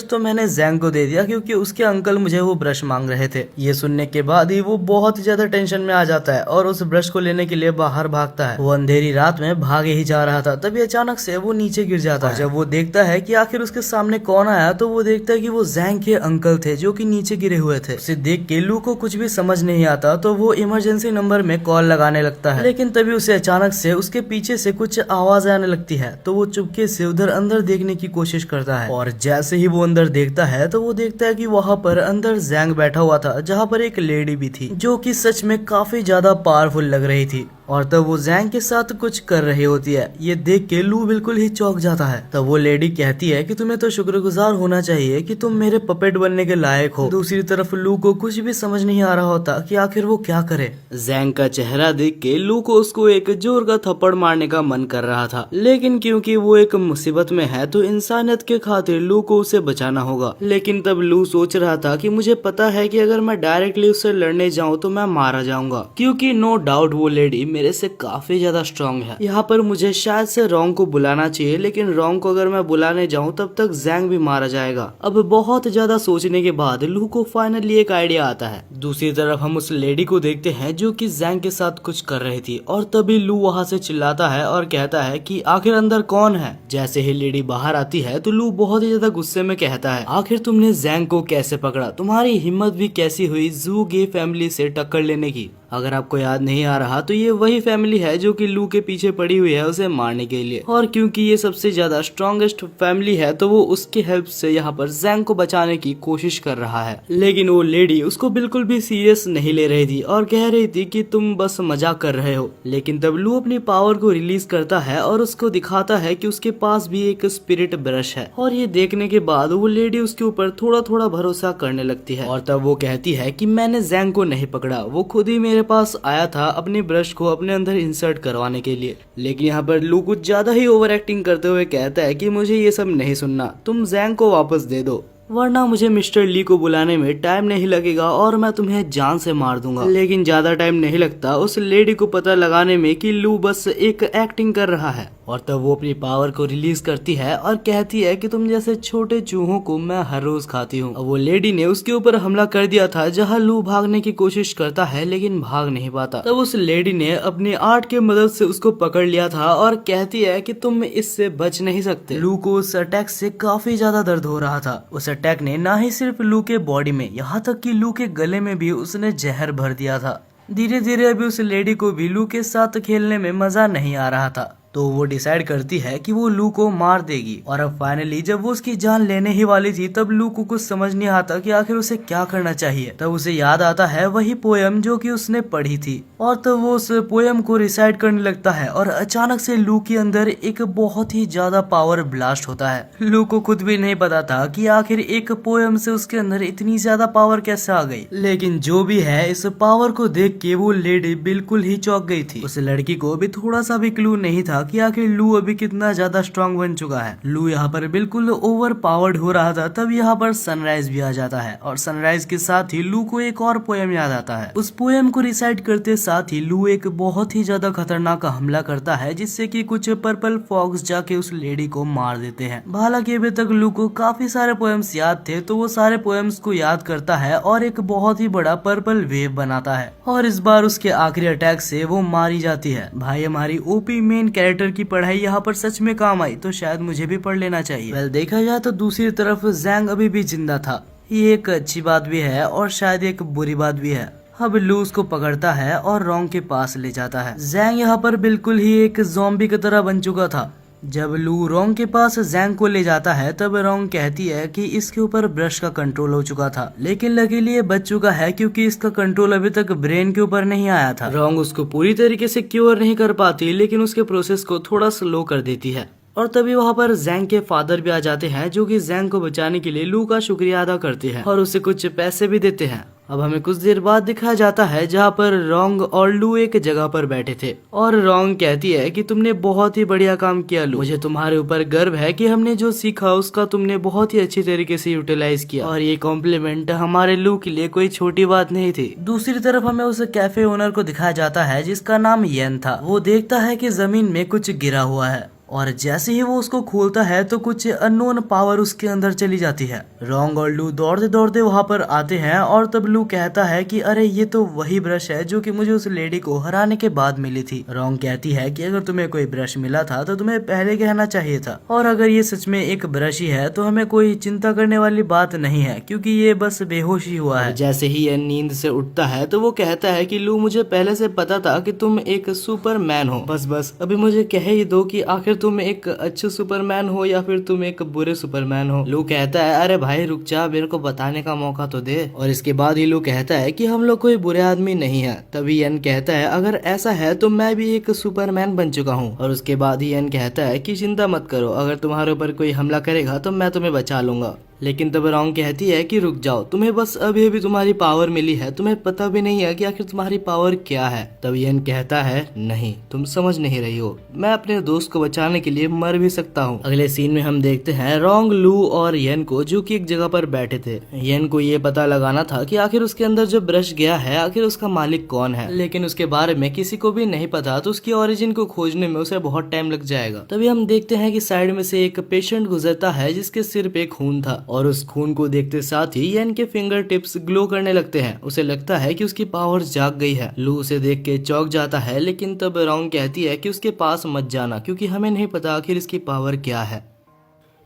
तो मैंने जैंग को दे दिया क्योंकि उसके अंकल मुझे वो ब्रश मांग रहे थे। ये सुनने के बाद ही वो बहुत ज्यादा टेंशन में आ जाता है और उस ब्रश को लेने के लिए बाहर भागता है। वो अंधेरी रात में भागे ही जा रहा था तभी अचानक से वो नीचे गिर जाता है। जब वो देखता है कि आखिर उसके सामने कौन आया तो वो देखता है कि वो जैंग के अंकल थे जो कि नीचे गिरे हुए थे। उसे देख के लू को कुछ भी समझ नहीं आता तो वो इमरजेंसी नंबर में कॉल लगाने लगता है। लेकिन तभी उसे अचानक से उसके पीछे से कुछ आवाज आने लगती है तो वो चुपके से उधर अंदर देखने की कोशिश करता है। और जैसे ही वो अंदर देखता है तो वो देखता है कि वहाँ पर अंदर जैंग बैठा हुआ था जहाँ पर एक लेडी भी थी जो कि सच में काफी ज्यादा पावरफुल लग रही थी। और तब वो जैंग के साथ कुछ कर रही होती है। ये देख के लू बिल्कुल ही चौंक जाता है। तब वो लेडी कहती है कि तुम्हें तो शुक्रगुजार होना चाहिए कि तुम मेरे पपेट बनने के लायक हो। दूसरी तरफ लू को कुछ भी समझ नहीं आ रहा होता कि आखिर वो क्या करे। जैंग का चेहरा देख के लू को उसको एक जोर का थप्पड़ मारने का मन कर रहा था, लेकिन क्योंकि वो एक मुसीबत में है तो इंसानियत के खातिर लू को उसे बचाना होगा। लेकिन तब लू सोच रहा था कि मुझे पता है कि अगर मैं डायरेक्टली उससे लड़ने जाऊं तो मैं मारा जाऊंगा, क्योंकि नो डाउट वो लेडी मेरे से काफी ज्यादा स्ट्रांग है। यहाँ पर मुझे शायद से रोंग को बुलाना चाहिए, लेकिन रोंग को अगर मैं बुलाने जाऊँ तब तक जैंग भी मारा जाएगा। अब बहुत ज्यादा सोचने के बाद लू को फाइनली एक आइडिया आता है। दूसरी तरफ हम उस लेडी को देखते हैं जो कि जैंग के साथ कुछ कर रही थी, और तभी लू वहाँ से चिल्लाता है और कहता है कि आखिर अंदर कौन है। जैसे ही लेडी बाहर आती है तो लू बहुत ही ज्यादा गुस्से में कहता है, आखिर तुमने जैंग को कैसे पकड़ा? तुम्हारी हिम्मत भी कैसी हुई जू गे फैमिली से टक्कर लेने की? अगर आपको याद नहीं आ रहा तो ये वही फैमिली है जो कि लू के पीछे पड़ी हुई है उसे मारने के लिए, और क्योंकि ये सबसे ज्यादा स्ट्रॉन्गेस्ट फैमिली है तो वो उसकी हेल्प से यहाँ पर जैंग को बचाने की कोशिश कर रहा है। लेकिन वो लेडी उसको बिल्कुल भी सीरियस नहीं ले रही थी और कह रही थी कि तुम बस मजाक कर रहे हो। लेकिन तब लू अपनी पावर को रिलीज करता है और उसको दिखाता है कि उसके पास भी एक स्पिरिट ब्रश है, और ये देखने के बाद वो लेडी उसके ऊपर थोड़ा थोड़ा भरोसा करने लगती है। और तब वो कहती है कि मैंने जैंग को नहीं पकड़ा, वो खुद ही मेरे पास आया था अपने ब्रश को अपने अंदर इंसर्ट करवाने के लिए। लेकिन यहाँ पर लू कुछ ज्यादा ही ओवर एक्टिंग करते हुए कहता है कि मुझे ये सब नहीं सुनना, तुम जैंग को वापस दे दो, वरना मुझे मिस्टर ली को बुलाने में टाइम नहीं लगेगा और मैं तुम्हें जान से मार दूंगा। लेकिन ज्यादा टाइम नहीं लगता उस लेडी को पता लगाने में कि लू बस एक एक्टिंग कर रहा है, और तब वो अपनी पावर को रिलीज करती है और कहती है कि तुम जैसे छोटे चूहों को मैं हर रोज खाती हूँ। वो लेडी ने उसके ऊपर हमला कर दिया था जहाँ लू भागने की कोशिश करता है लेकिन भाग नहीं पाता। तब उस लेडी ने अपनी आर्ट की मदद से उसको पकड़ लिया था और कहती है कि तुम इससे बच नहीं सकते। लू को उस अटैक से काफी ज्यादा दर्द हो रहा था। उस अटैक ने ना ही सिर्फ लू के बॉडी में, यहाँ तक कि लू के गले में भी उसने जहर भर दिया था। धीरे धीरे अभी उस लेडी को भी लू के साथ खेलने में मजा नहीं आ रहा था, तो वो डिसाइड करती है कि वो लू को मार देगी। और अब फाइनली जब वो उसकी जान लेने ही वाली थी तब लू को कुछ समझ नहीं आता कि आखिर उसे क्या करना चाहिए। तब उसे याद आता है वही पोयम जो कि उसने पढ़ी थी, और तब वो उस पोयम को रिसाइट करने लगता है और अचानक से लू के अंदर एक बहुत ही ज्यादा पावर ब्लास्ट होता है। लू को खुद भी नहीं पता था कि आखिर एक पोयम से उसके अंदर इतनी ज्यादा पावर कैसे आ गई। लेकिन जो भी है इस पावर को देख के वो लेडी बिल्कुल ही चौंक गई थी। उस लड़की को भी थोड़ा सा भी क्लू नहीं था कि आखिर लू अभी कितना ज्यादा स्ट्रांग बन चुका है। लू यहाँ पर बिल्कुल ओवर पावर्ड हो रहा था। तब यहाँ पर सनराइज भी आ जाता है, और सनराइज के साथ ही लू को एक और पोयम याद आता है। उस पोयम को रिसाइट करते साथ ही लू एक बहुत ही ज्यादा खतरनाक हमला करता है, जिससे कि कुछ पर्पल फॉक्स जाके उस लेडी को मार देते हैं। हालांकि अभी तक लू को काफी सारे पोयम्स याद थे, तो वो सारे पोयम्स को याद करता है और एक बहुत ही बड़ा पर्पल वेव बनाता है, और इस बार उसके आखिरी अटैक से वो मारी जाती है। भाई हमारी ओपी मेन कैरेक्टर की पढ़ाई यहाँ पर सच में काम आई, तो शायद मुझे भी पढ़ लेना चाहिए। वेल देखा जाए तो दूसरी तरफ जैंग अभी भी जिंदा था। ये एक अच्छी बात भी है और शायद एक बुरी बात भी है। अब लू उसको पकड़ता है और रोंग के पास ले जाता है। जैंग यहाँ पर बिल्कुल ही एक ज़ॉम्बी की तरह बन चुका था। जब लू रोंग के पास जैंग को ले जाता है तब रोंग कहती है कि इसके ऊपर ब्रश का कंट्रोल हो चुका था, लेकिन लकीली ये बच चुका है क्योंकि इसका कंट्रोल अभी तक ब्रेन के ऊपर नहीं आया था। रोंग उसको पूरी तरीके से क्योर नहीं कर पाती, लेकिन उसके प्रोसेस को थोड़ा स्लो कर देती है। और तभी वहाँ पर जैंग के फादर भी आ जाते हैं, जो कि जैंग को बचाने के लिए लू का शुक्रिया अदा करते हैं और उसे कुछ पैसे भी देते हैं। अब हमें कुछ देर बाद दिखाया जाता है जहाँ पर रोंग और लू एक जगह पर बैठे थे, और रोंग कहती है कि तुमने बहुत ही बढ़िया काम किया लू, मुझे तुम्हारे ऊपर गर्व है कि हमने जो सीखा उसका तुमने बहुत ही अच्छी तरीके से यूटिलाइज किया, और ये कॉम्प्लीमेंट हमारे लू के लिए कोई छोटी बात नहीं थी। दूसरी तरफ हमें उस कैफे ओनर को दिखाया जाता है जिसका नाम येन था। वो देखता है कि जमीन में कुछ गिरा हुआ है, और जैसे ही वो उसको खोलता है तो कुछ अननोन पावर उसके अंदर चली जाती है। रोंग और लू दौड़ते दौड़ते वहाँ पर आते हैं, और तब लू कहता है कि अरे ये तो वही ब्रश है जो कि मुझे उस लेडी को हराने के बाद मिली थी। रोंग कहती है कि अगर तुम्हें कोई ब्रश मिला था तो तुम्हें पहले कहना चाहिए था, और अगर ये सच में एक ब्रश ही है तो हमें कोई चिंता करने वाली बात नहीं है क्योंकि ये बस बेहोश ही हुआ है। जैसे ही ये नींद से उठता है तो वो कहता है कि लू मुझे पहले से पता था कि तुम एक सुपरमैन हो, बस अभी मुझे कह ही दो कि आखिर तुम एक अच्छे सुपरमैन हो या फिर तुम एक बुरे सुपरमैन हो। लू कहता है अरे भाई रुक जा, मेरे को बताने का मौका तो दे। और इसके बाद ही लू कहता है कि हम लोग कोई बुरे आदमी नहीं है। तभी यन कहता है अगर ऐसा है तो मैं भी एक सुपरमैन बन चुका हूँ। और उसके बाद ही यन कहता है कि चिंता मत करो, अगर तुम्हारे ऊपर कोई हमला करेगा तो मैं तुम्हें बचा लूंगा। लेकिन तब रोंग कहती है कि रुक जाओ, तुम्हें बस अभी अभी तुम्हारी पावर मिली है, तुम्हें पता भी नहीं है कि आखिर तुम्हारी पावर क्या है। तब यन कहता है नहीं, तुम समझ नहीं रही हो, मैं अपने दोस्त को बचाने के लिए मर भी सकता हूँ। अगले सीन में हम देखते हैं रोंग, लू और यन को जो कि एक जगह पर बैठे थे। यन को ये पता लगाना था कि आखिर उसके अंदर जो ब्रश गया है आखिर उसका मालिक कौन है, लेकिन उसके बारे में किसी को भी नहीं पता, तो उसकी ओरिजिन को खोजने में उसे बहुत टाइम लग जाएगा। तभी हम देखते हैं कि साइड में से एक पेशेंट गुजरता है जिसके सिर पे खून था, और उस खून को देखते साथ ही यन के फिंगर टिप्स ग्लो करने लगते हैं। उसे लगता है कि उसकी पावर जाग गई है। लू उसे देख के चौंक जाता है, लेकिन तब रोंग कहती है कि उसके पास मत जाना क्योंकि हमें नहीं पता आखिर इसकी पावर क्या है।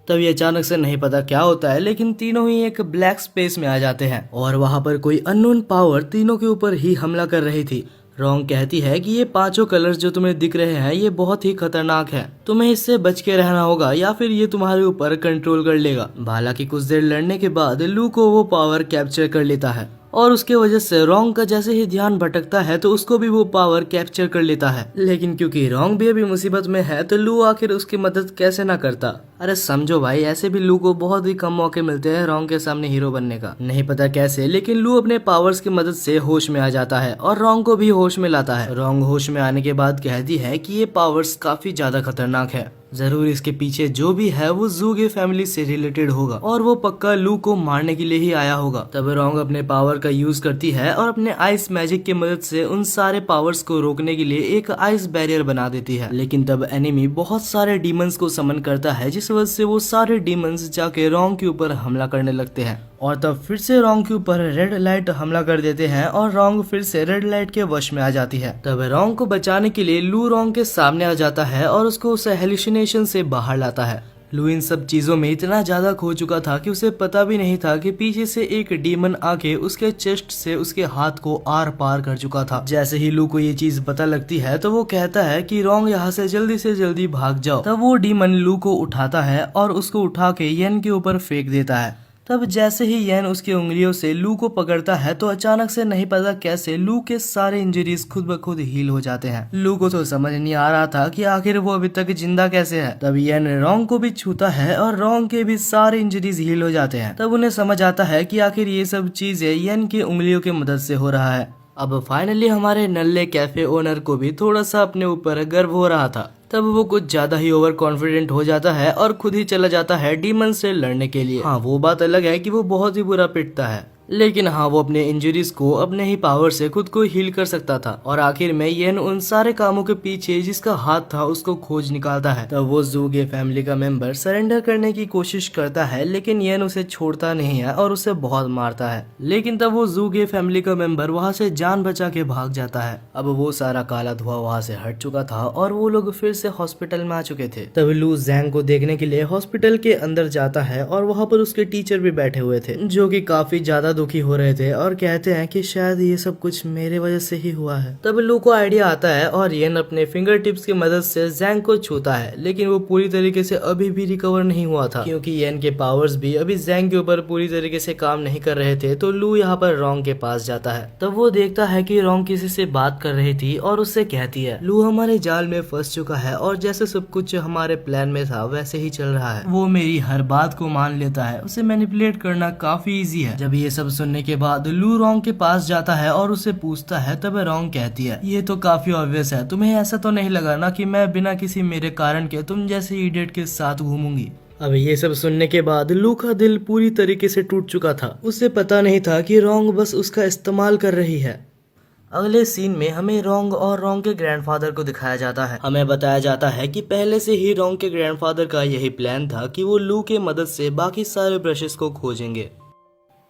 तब ये अचानक से नहीं पता क्या होता है, लेकिन तीनों ही एक ब्लैक स्पेस में आ जाते हैं और वहाँ पर कोई अननोन पावर तीनों के ऊपर ही हमला कर रही थी। रोंग कहती है कि ये पांचों कलर्स जो तुम्हें दिख रहे हैं ये बहुत ही खतरनाक है, तुम्हें इससे बच के रहना होगा या फिर ये तुम्हारे ऊपर कंट्रोल कर लेगा। हालांकि कुछ देर लड़ने के बाद लू को वो पावर कैप्चर कर लेता है और उसके वजह से रोंग का जैसे ही ध्यान भटकता है तो उसको भी वो पावर कैप्चर कर लेता है। लेकिन क्योंकि रोंग भी अभी मुसीबत में है तो लू आखिर उसकी मदद कैसे ना करता। अरे समझो भाई, ऐसे भी लू को बहुत ही कम मौके मिलते हैं रोंग के सामने हीरो बनने का, नहीं पता कैसे, लेकिन लू अपने पावर्स की मदद से होश में आ जाता है और रोंग को भी होश में लाता है। रोंग होश में आने के बाद कहती है कि ये पावर्स काफी ज्यादा खतरनाक है, जरूर इसके पीछे जो भी है वो ज़ूगे फैमिली से रिलेटेड होगा और वो पक्का लू को मारने के लिए ही आया होगा। तब रोंग अपने पावर का यूज करती है और अपने आइस मैजिक की मदद से उन सारे पावर्स को रोकने के लिए एक आइस बैरियर बना देती है। लेकिन तब एनिमी बहुत सारे डीमंस को समन करता है, जिस वजह से वो सारे डीमंस जाके रोंग के ऊपर हमला करने लगते हैं और तब फिर से रोंग के ऊपर रेड लाइट हमला कर देते हैं और रोंग फिर से रेड लाइट के वश में आ जाती है। तब रोंग को बचाने के लिए लू रोंग के सामने आ जाता है और उसको उस हेलुसिनेशन से बाहर लाता है। लू इन सब चीजों में इतना ज्यादा खो चुका था कि उसे पता भी नहीं था कि पीछे से एक डीमन आके उसके चेस्ट से उसके हाथ को आर पार कर चुका था। जैसे ही लू को ये चीज पता लगती है तो वो कहता है कि रोंग यहाँ से जल्दी भाग जाओ। तब वो डीमन लू को उठाता है और उसको उठा के यन के ऊपर फेंक देता है। तब जैसे ही यन उसकी उंगलियों से लू को पकड़ता है तो अचानक से नहीं पता कैसे लू के सारे इंजरीज खुद ब खुद हील हो जाते हैं। लू को तो समझ नहीं आ रहा था कि आखिर वो अभी तक जिंदा कैसे है। तब यन रोंग को भी छूता है और रोंग के भी सारे इंजरीज हील हो जाते हैं। तब उन्हें समझ आता है कि आखिर ये सब चीजें यन की उंगलियों की मदद से हो रहा है। अब फाइनली हमारे नल्ले कैफे ओनर को भी थोड़ा सा अपने ऊपर गर्व हो रहा था। तब वो कुछ ज्यादा ही ओवर कॉन्फिडेंट हो जाता है और खुद ही चला जाता है डीमन से लड़ने के लिए। हाँ, वो बात अलग है कि वो बहुत ही बुरा पिटता है, लेकिन हाँ वो अपने इंजरीज को अपने ही पावर से खुद को हील कर सकता था। और आखिर में येन उन सारे कामों के पीछे जिसका हाथ था उसको खोज निकालता है। तब वो ज़ूगे फैमिली का मेंबर सरेंडर करने की कोशिश करता है, लेकिन येन उसे छोड़ता नहीं है और उसे बहुत मारता है। लेकिन तब वो ज़ूगे फैमिली का मेंबर वहाँ से जान बचा के भाग जाता है। अब वो सारा काला धुआं वहाँ से हट चुका था और वो लोग फिर से हॉस्पिटल में आ चुके थे। तब लू जैंग को देखने के लिए हॉस्पिटल के अंदर जाता है और वहाँ पर उसके टीचर भी बैठे हुए थे, जो कि काफी ज्यादा दुखी हो रहे थे और कहते हैं कि शायद ये सब कुछ मेरे वजह से ही हुआ है। तब लू को आइडिया आता है और येन अपने फिंगर टिप्स की मदद से जैंग को छूता है, लेकिन वो पूरी तरीके से अभी भी रिकवर नहीं हुआ था क्योंकि येन के पावर्स भी अभी जैंग के ऊपर पूरी तरीके से काम नहीं कर रहे थे। तो लू यहाँ पर रोंग के पास जाता है। तब वो देखता है कि रोंग किसी से बात कर रही थी और उससे कहती है लू हमारे जाल में फंस चुका है और जैसे सब कुछ हमारे प्लान में था वैसे ही चल रहा है। वो मेरी हर बात को मान लेता है, उसे मैनिपुलेट करना काफी इजी है। जब ये सब सुनने के बाद लू रोंग के पास जाता है और उससे पूछता है, तब रोंग कहती है ये तो काफी ऑब्वियस है, तुम्हें ऐसा तो नहीं लगा ना कि मैं बिना किसी मेरे कारण के तुम जैसे इडियट के साथ घूमूंगी। अब ये सब सुनने के बाद लू का दिल पूरी तरीके से टूट चुका था। उसे पता नहीं था कि रोंग बस उसका इस्तेमाल कर रही है। अगले सीन में हमें रोंग और रोंग के ग्रैंडफादर को दिखाया जाता है। हमें बताया जाता है कि पहले से ही रोंग के ग्रैंडफादर का यही प्लान था कि वो लू के मदद से बाकी सारे ब्रशेस को खोजेंगे।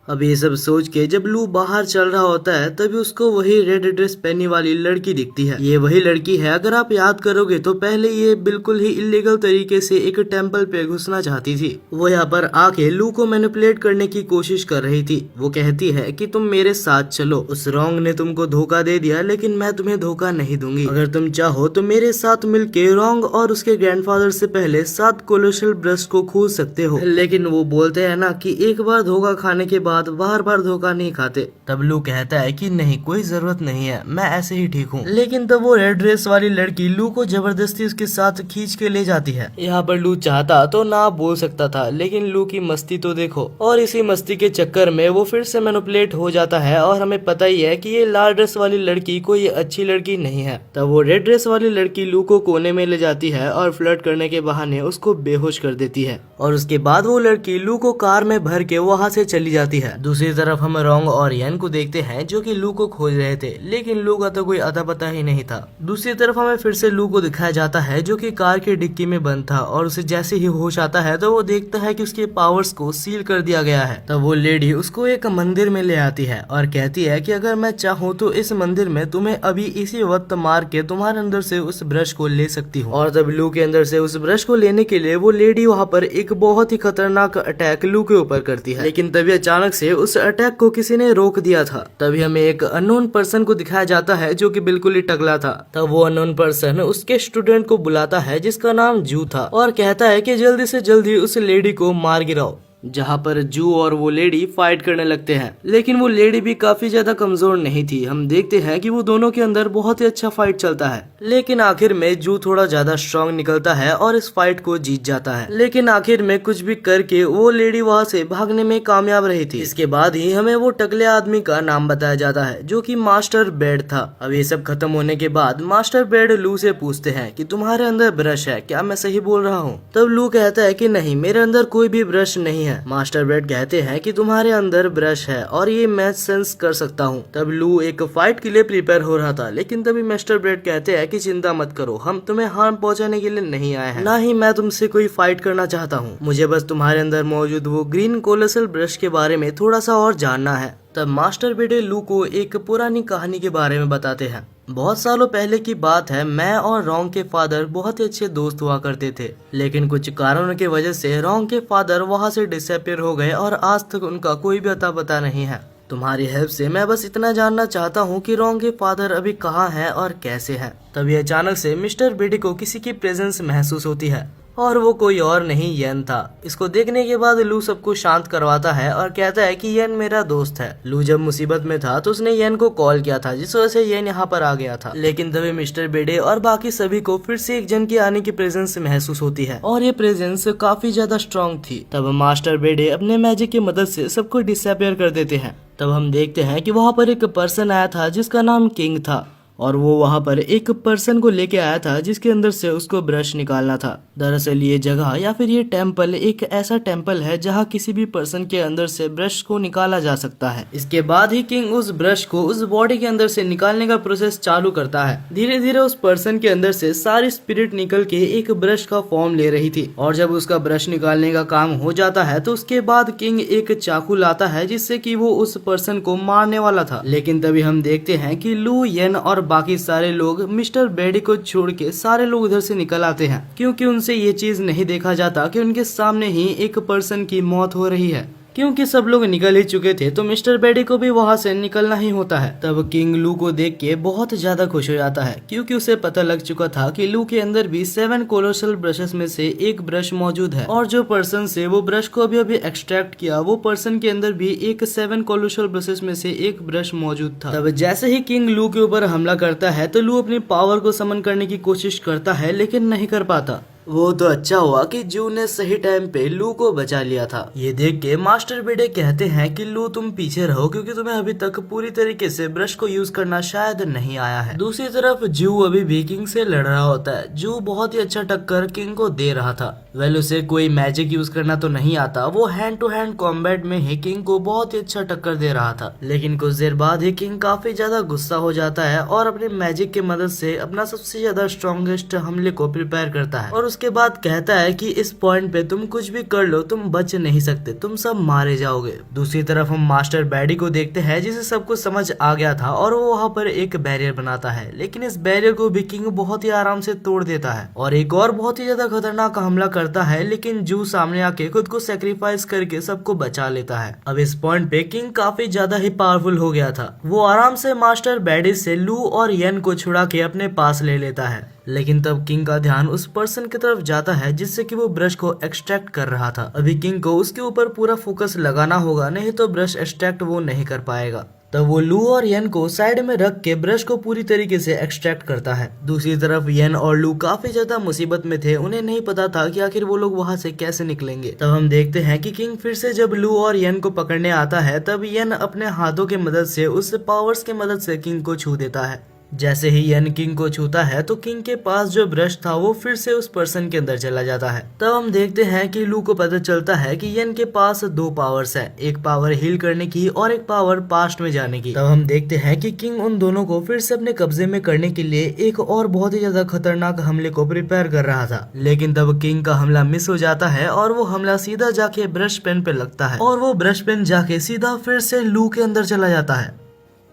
अब ये सब सोच के जब लू बाहर चल रहा होता है तभी उसको वही रेड ड्रेस पहनने वाली लड़की दिखती है। ये वही लड़की है, अगर आप याद करोगे तो पहले ये बिल्कुल ही इलीगल तरीके से एक टेम्पल पे घुसना चाहती थी। वो यहाँ पर आके लू को मैनिपुलेट करने की कोशिश कर रही थी। वो कहती है कि तुम मेरे साथ चलो, उस रोंग ने तुमको धोखा दे दिया लेकिन मैं तुम्हें धोखा नहीं दूंगी। अगर तुम चाहो तो मेरे साथ मिलके रोंग और उसके ग्रैंडफादर से पहले 7 कोलोसल ब्रश को खोज सकते हो। लेकिन वो बोलते हैं ना कि एक बार धोखा खाने के बाद बार बार धोखा नहीं खाते। तब लू कहता है कि नहीं, कोई जरूरत नहीं है, मैं ऐसे ही ठीक हूँ। लेकिन तब वो रेड ड्रेस वाली लड़की लू को जबरदस्ती उसके साथ खींच के ले जाती है। यहाँ पर लू चाहता तो ना बोल सकता था, लेकिन लू की मस्ती तो देखो। और इसी मस्ती के चक्कर में वो फिर से मैनिपुलेट हो जाता है और हमें पता ही है कि ये लाल ड्रेस वाली लड़की कोई अच्छी लड़की नहीं है। तब वो रेड ड्रेस वाली लड़की लू को कोने में ले जाती है और फ्लर्ट करने के बहाने उसको बेहोश कर देती है। और उसके बाद वो लड़की लू को कार में भर के वहाँ से चली जाती है। दूसरी तरफ हम रोंग और येन को देखते हैं जो कि लू को खोज रहे थे, लेकिन लू का तो कोई अता पता ही नहीं था। दूसरी तरफ हमें फिर से लू को दिखाया जाता है जो कि कार के डिक्की में बंद था और उसे जैसे ही होश आता है तो वो देखता है कि उसके पावर्स को सील कर दिया गया है। तब वो लेडी उसको एक मंदिर में ले आती है और कहती है कि अगर मैं चाहूँ तो इस मंदिर में तुम्हें अभी इसी वक्त मार के तुम्हारे अंदर से उस ब्रश को ले सकती हूँ। और तब लू के अंदर से उस ब्रश को लेने के लिए वो लेडी वहाँ पर एक बहुत ही खतरनाक अटैक लू के ऊपर करती है। लेकिन तभी अचानक से उस अटैक को किसी ने रोक दिया था। तभी हमें एक अननोन पर्सन को दिखाया जाता है जो कि बिल्कुल ही टकला था। तब वो अननोन पर्सन उसके स्टूडेंट को बुलाता है जिसका नाम जू था और कहता है कि जल्दी से जल्दी उस लेडी को मार गिराओ। जहाँ पर जू और वो लेडी फाइट करने लगते हैं, लेकिन वो लेडी भी काफी ज्यादा कमजोर नहीं थी। हम देखते हैं कि वो दोनों के अंदर बहुत ही अच्छा फाइट चलता है, लेकिन आखिर में जू थोड़ा ज्यादा स्ट्रांग निकलता है और इस फाइट को जीत जाता है। लेकिन आखिर में कुछ भी करके वो लेडी वहाँ से भागने में कामयाब रही थी। इसके बाद ही हमें वो टकले आदमी का नाम बताया जाता है जो कि मास्टर बेड था। अब ये सब खत्म होने के बाद मास्टर बेड लू से पूछते हैं कि तुम्हारे अंदर ब्रश है क्या, मैं सही बोल रहा हूँ? तब लू कहता है कि नहीं, मेरे अंदर कोई भी ब्रश नहीं है। मास्टर बेड कहते हैं कि तुम्हारे अंदर ब्रश है और ये मैं सेंस कर सकता हूँ। तब लू एक फाइट के लिए प्रिपेयर हो रहा था, लेकिन तभी मास्टर बेड कहते हैं कि चिंता मत करो, हम तुम्हें हार्म पहुंचाने के लिए नहीं आए हैं, ना ही मैं तुमसे कोई फाइट करना चाहता हूँ। मुझे बस तुम्हारे अंदर मौजूद वो ग्रीन कोलोसल ब्रश के बारे में थोड़ा सा और जानना है। तब मास्टर बेडे लू को एक पुरानी कहानी के बारे में बताते हैं। बहुत सालों पहले की बात है, मैं और रोंग के फादर बहुत ही अच्छे दोस्त हुआ करते थे, लेकिन कुछ कारणों की वजह से रोंग के फादर वहाँ से डिसअपीयर हो गए और आज तक उनका कोई भी अता पता नहीं है। तुम्हारी हेल्प से मैं बस इतना जानना चाहता हूँ कि रोंग के फादर अभी कहाँ हैं और कैसे हैं। तभी अचानक से मिस्टर बेडी को किसी की प्रेजेंस महसूस होती है और वो कोई और नहीं येन था। इसको देखने के बाद लू सबको शांत करवाता है और कहता है कि येन मेरा दोस्त है। लू जब मुसीबत में था तो उसने येन को कॉल किया था, जिस वजह से येन यहाँ पर आ गया था। लेकिन तभी मिस्टर बेडे और बाकी सभी को फिर से एक जन के आने की प्रेजेंस महसूस होती है और ये प्रेजेंस काफी ज्यादा स्ट्रॉन्ग थी। तब मास्टर बेडे अपने मैजिक की मदद से सबको डिसअपीयर कर देते हैं। तब हम देखते हैं कि वहाँ पर एक पर्सन आया था जिसका नाम किंग था और वो वहाँ पर एक पर्सन को लेके आया था जिसके अंदर से उसको ब्रश निकालना था। दरअसल ये जगह या फिर ये टेम्पल एक ऐसा टेम्पल है जहाँ किसी भी पर्सन के अंदर से ब्रश को निकाला जा सकता है। इसके बाद ही किंग उस ब्रश को उस बॉडी के अंदर से निकालने का प्रोसेस चालू करता है। धीरे धीरे उस पर्सन के अंदर से सारी स्पिरिट निकल के एक ब्रश का फॉर्म ले रही थी और जब उसका ब्रश निकालने का काम हो जाता है तो उसके बाद किंग एक चाकू लाता है जिससे कि वो उस पर्सन को मारने वाला था। लेकिन तभी हम देखते हैं कि लू, येन और बाकी सारे लोग मिस्टर बेडी को छोड़ के सारे लोग उधर से निकल आते हैं, क्योंकि उनसे ये चीज नहीं देखा जाता कि उनके सामने ही एक पर्सन की मौत हो रही है। क्योंकि सब लोग निकल ही चुके थे तो मिस्टर बेडी को भी वहाँ से निकलना ही होता है। तब किंग लू को देख के बहुत ज्यादा खुश हो जाता है, क्योंकि उसे पता लग चुका था कि लू के अंदर भी 7 कोलोसल ब्रशेस में से एक ब्रश मौजूद है और जो पर्सन से वो ब्रश को अभी एक्सट्रैक्ट किया वो पर्सन के अंदर भी एक 7 कोलोसल ब्रशेस में से एक ब्रश मौजूद था। तब जैसे ही किंग लू के ऊपर हमला करता है तो लू अपनी पावर को समन करने की कोशिश करता है, लेकिन नहीं कर पाता। वो तो अच्छा हुआ कि जू ने सही टाइम पे लू को बचा लिया था। ये देख के मास्टर बेडे कहते हैं कि लू तुम पीछे रहो, क्योंकि तुम्हें अभी तक पूरी तरीके से ब्रश को यूज करना शायद नहीं आया है। दूसरी तरफ जू अभी भी किंग से लड़ रहा होता है। जू बहुत ही अच्छा टक्कर किंग को दे रहा था। वेल उसे कोई मैजिक यूज करना तो नहीं आता, वो हैंड टू हैंड कॉम्बैट में ही किंग को बहुत ही अच्छा टक्कर दे रहा था। लेकिन कुछ देर बाद ही किंग काफी ज्यादा गुस्सा हो जाता है और अपने मैजिक की मदद से अपना सबसे ज्यादा स्ट्रॉन्गेस्ट हमले को प्रिपेयर करता है और उसके बाद कहता है कि इस पॉइंट पे तुम कुछ भी कर लो तुम बच नहीं सकते, तुम सब मारे जाओगे। दूसरी तरफ हम मास्टर बैडी को देखते हैं जिसे सब कुछ समझ आ गया था और वो वहाँ पर एक बैरियर बनाता है, लेकिन इस बैरियर को भी किंग बहुत ही आराम से तोड़ देता है और एक और बहुत ही ज्यादा खतरनाक हमला करता है, लेकिन जू सामने आके खुद को सेक्रीफाइस करके सबको बचा लेता है। अब इस पॉइंट पे किंग काफी ज्यादा ही पावरफुल हो गया था। वो आराम से मास्टर बैडी से लू और येन को छुड़ा के अपने पास ले लेता है, लेकिन तब किंग का ध्यान उस पर्सन की तरफ जाता है जिससे कि वो ब्रश को एक्सट्रैक्ट कर रहा था। अभी किंग को उसके ऊपर पूरा फोकस लगाना होगा, नहीं तो ब्रश एक्सट्रैक्ट वो नहीं कर पाएगा। तब वो लू और येन को साइड में रख के ब्रश को पूरी तरीके से एक्सट्रैक्ट करता है। दूसरी तरफ येन और लू काफी ज्यादा मुसीबत में थे, उन्हें नहीं पता था कि आखिर वो लोग वहाँ से कैसे निकलेंगे। तब हम देखते हैं कि किंग फिर से जब लू और येन को पकड़ने आता है तब येन अपने हाथों की मदद से उस पावर्स की मदद से किंग को छू देता है। जैसे ही येन किंग को छूता है तो किंग के पास जो ब्रश था वो फिर से उस पर्सन के अंदर चला जाता है। तब हम देखते हैं कि लू को पता चलता है कि येन के पास दो पावर्स है, एक पावर हील करने की और एक पावर पास्ट में जाने की। तब हम देखते हैं कि किंग उन दोनों को फिर से अपने कब्जे में करने के लिए एक और बहुत ही ज्यादा खतरनाक हमले को प्रिपेयर कर रहा था, लेकिन तब किंग का हमला मिस हो जाता है और वो हमला सीधा जाके ब्रश पेन पे लगता है और वो ब्रश पेन जाके सीधा फिर से लू के अंदर चला जाता है।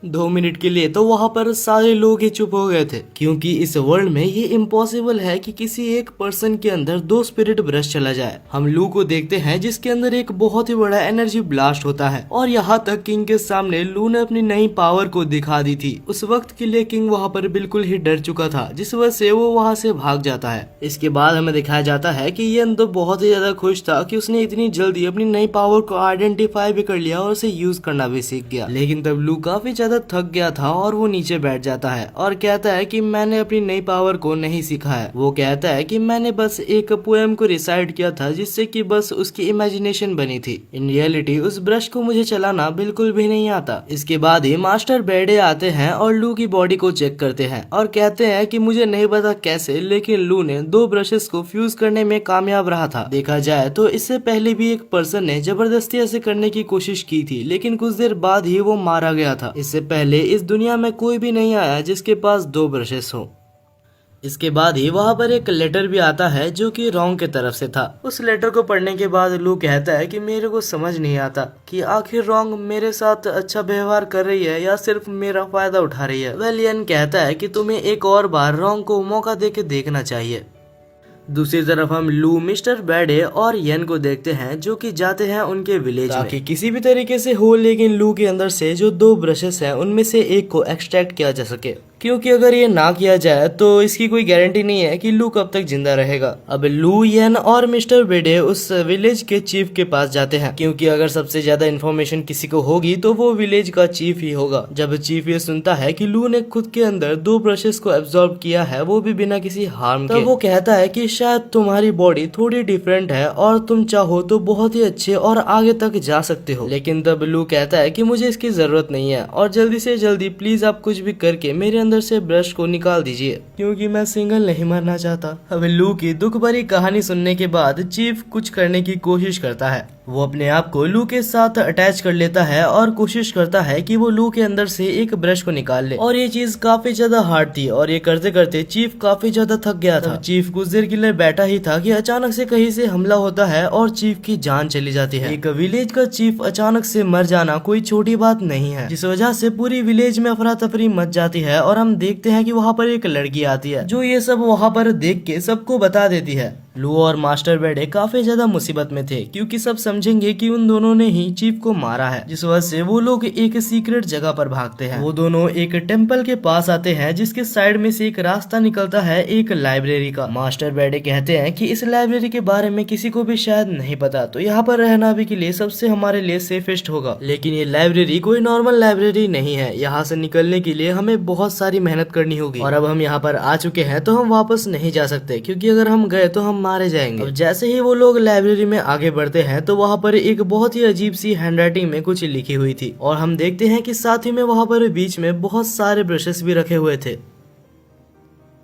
2 मिनट के लिए तो वहाँ पर सारे लोग ही चुप हो गए थे, क्योंकि इस वर्ल्ड में ये इम्पॉसिबल है कि किसी एक पर्सन के अंदर 2 स्पिरिट ब्रश चला जाए। हम लू को देखते हैं जिसके अंदर एक बहुत ही बड़ा एनर्जी ब्लास्ट होता है और यहाँ तक किंग के सामने लू ने अपनी नई पावर को दिखा दी थी। उस वक्त के लिए किंग वहाँ पर बिल्कुल ही डर चुका था, जिस वजह से वो वहाँ से भाग जाता है। इसके बाद हमें दिखाया जाता है कि येन तो बहुत ही ज्यादा खुश था कि उसने इतनी जल्दी अपनी नई पावर को आइडेंटिफाई भी कर लिया और उसे यूज करना भी सीख गया। लेकिन तब लू काफी ज्यादा थक गया था और वो नीचे बैठ जाता है और कहता है कि मैंने अपनी नई पावर को नहीं सीखा है। वो कहता है कि मैंने बस एक पोएम को रिसाइट किया था जिससे कि बस उसकी इमेजिनेशन बनी थी। इन रियलिटी उस ब्रश को मुझे चलाना बिल्कुल भी नहीं आता। इसके बाद ही मास्टर बैडे आते हैं और लू की बॉडी को चेक करते हैं और कहते हैं कि मुझे नहीं पता कैसे, लेकिन लू ने 2 ब्रशेस को फ्यूज करने में कामयाब रहा था। देखा जाए तो इससे पहले भी एक पर्सन ने जबरदस्ती ऐसे करने की कोशिश की थी, लेकिन कुछ देर बाद ही वो मारा गया था। इससे पहले इस दुनिया में कोई भी नहीं आया जिसके पास 2 ब्रशेस हो। इसके बाद ही वहाँ पर एक लेटर भी आता है जो कि रॉन्ग के तरफ से था। उस लेटर को पढ़ने के बाद लू कहता है कि मेरे को समझ नहीं आता कि आखिर रॉन्ग मेरे साथ अच्छा व्यवहार कर रही है या सिर्फ मेरा फायदा उठा रही है। वेलियन कहता है कि तुम्हें एक और बार रॉन्ग को मौका देके देखना चाहिए। दूसरी तरफ हम लू, मिस्टर बैडे और येन को देखते हैं जो कि जाते हैं उनके विलेज में ताकि किसी भी तरीके से हो, लेकिन लू के अंदर से जो 2 ब्रशेस हैं उनमें से एक को एक्सट्रैक्ट किया जा सके, क्योंकि अगर ये ना किया जाए तो इसकी कोई गारंटी नहीं है कि लू कब तक जिंदा रहेगा। अब लू, येन और मिस्टर बेडे उस विलेज के चीफ के पास जाते हैं, क्योंकि अगर सबसे ज्यादा इन्फॉर्मेशन किसी को होगी तो वो विलेज का चीफ ही होगा। जब चीफ ये सुनता है कि लू ने खुद के अंदर 2 ब्रशेस को एब्जॉर्ब किया है, वो भी बिना किसी हार्म के, तो वो कहता है कि शायद तुम्हारी बॉडी थोड़ी डिफरेंट है और तुम चाहो तो बहुत ही अच्छे और आगे तक जा सकते हो। लेकिन तब लू कहता है कि मुझे इसकी जरूरत नहीं है और जल्दी से जल्दी प्लीज आप कुछ भी करके मेरे अंदर से ब्रश को निकाल दीजिए, क्योंकि मैं सिंगल नहीं मरना चाहता। अब लू की दुख भरी कहानी सुनने के बाद चीफ कुछ करने की कोशिश करता है। वो अपने आप को लू के साथ अटैच कर लेता है और कोशिश करता है कि वो लू के अंदर से एक ब्रश को निकाल ले, और ये चीज काफी ज्यादा हार्ड थी और ये करते करते चीफ काफी ज्यादा थक गया था। चीफ कुछ देर के लिए बैठा ही था कि अचानक से कहीं से हमला होता है और चीफ की जान चली जाती है। एक विलेज का चीफ अचानक से मर जाना कोई छोटी बात नहीं है, जिस वजह से पूरी विलेज में अफरा तफरी मच जाती है और हम देखते हैं कि वहाँ पर एक लड़की आती है जो ये सब वहाँ पर देख के सबको बता देती है। लू और मास्टर बेडे काफी ज्यादा मुसीबत में थे, क्योंकि सब समझेंगे कि उन दोनों ने ही चीफ को मारा है, जिस वजह से वो लोग एक सीक्रेट जगह पर भागते हैं। वो दोनों एक टेम्पल के पास आते हैं जिसके साइड में से एक रास्ता निकलता है एक लाइब्रेरी का। मास्टर बेडे कहते हैं कि इस लाइब्रेरी के बारे में किसी को भी शायद नहीं पता, तो यहाँ पर रहना भी के लिए सबसे हमारे लिए सेफेस्ट होगा। लेकिन ये लाइब्रेरी कोई नॉर्मल लाइब्रेरी नहीं है, यहाँ से निकलने के लिए हमें बहुत सारी मेहनत करनी होगी, और अब हम यहाँ पर आ चुके हैं तो हम वापस नहीं जा सकते, क्योंकि अगर हम गए तो हम मारे जाएंगे। अब जैसे ही वो लोग लाइब्रेरी में आगे बढ़ते हैं तो वहाँ पर एक बहुत ही अजीब सी हैंडराइटिंग में कुछ लिखी हुई थी, और हम देखते हैं कि साथ ही में वहाँ पर बीच में बहुत सारे ब्रशेस भी रखे हुए थे।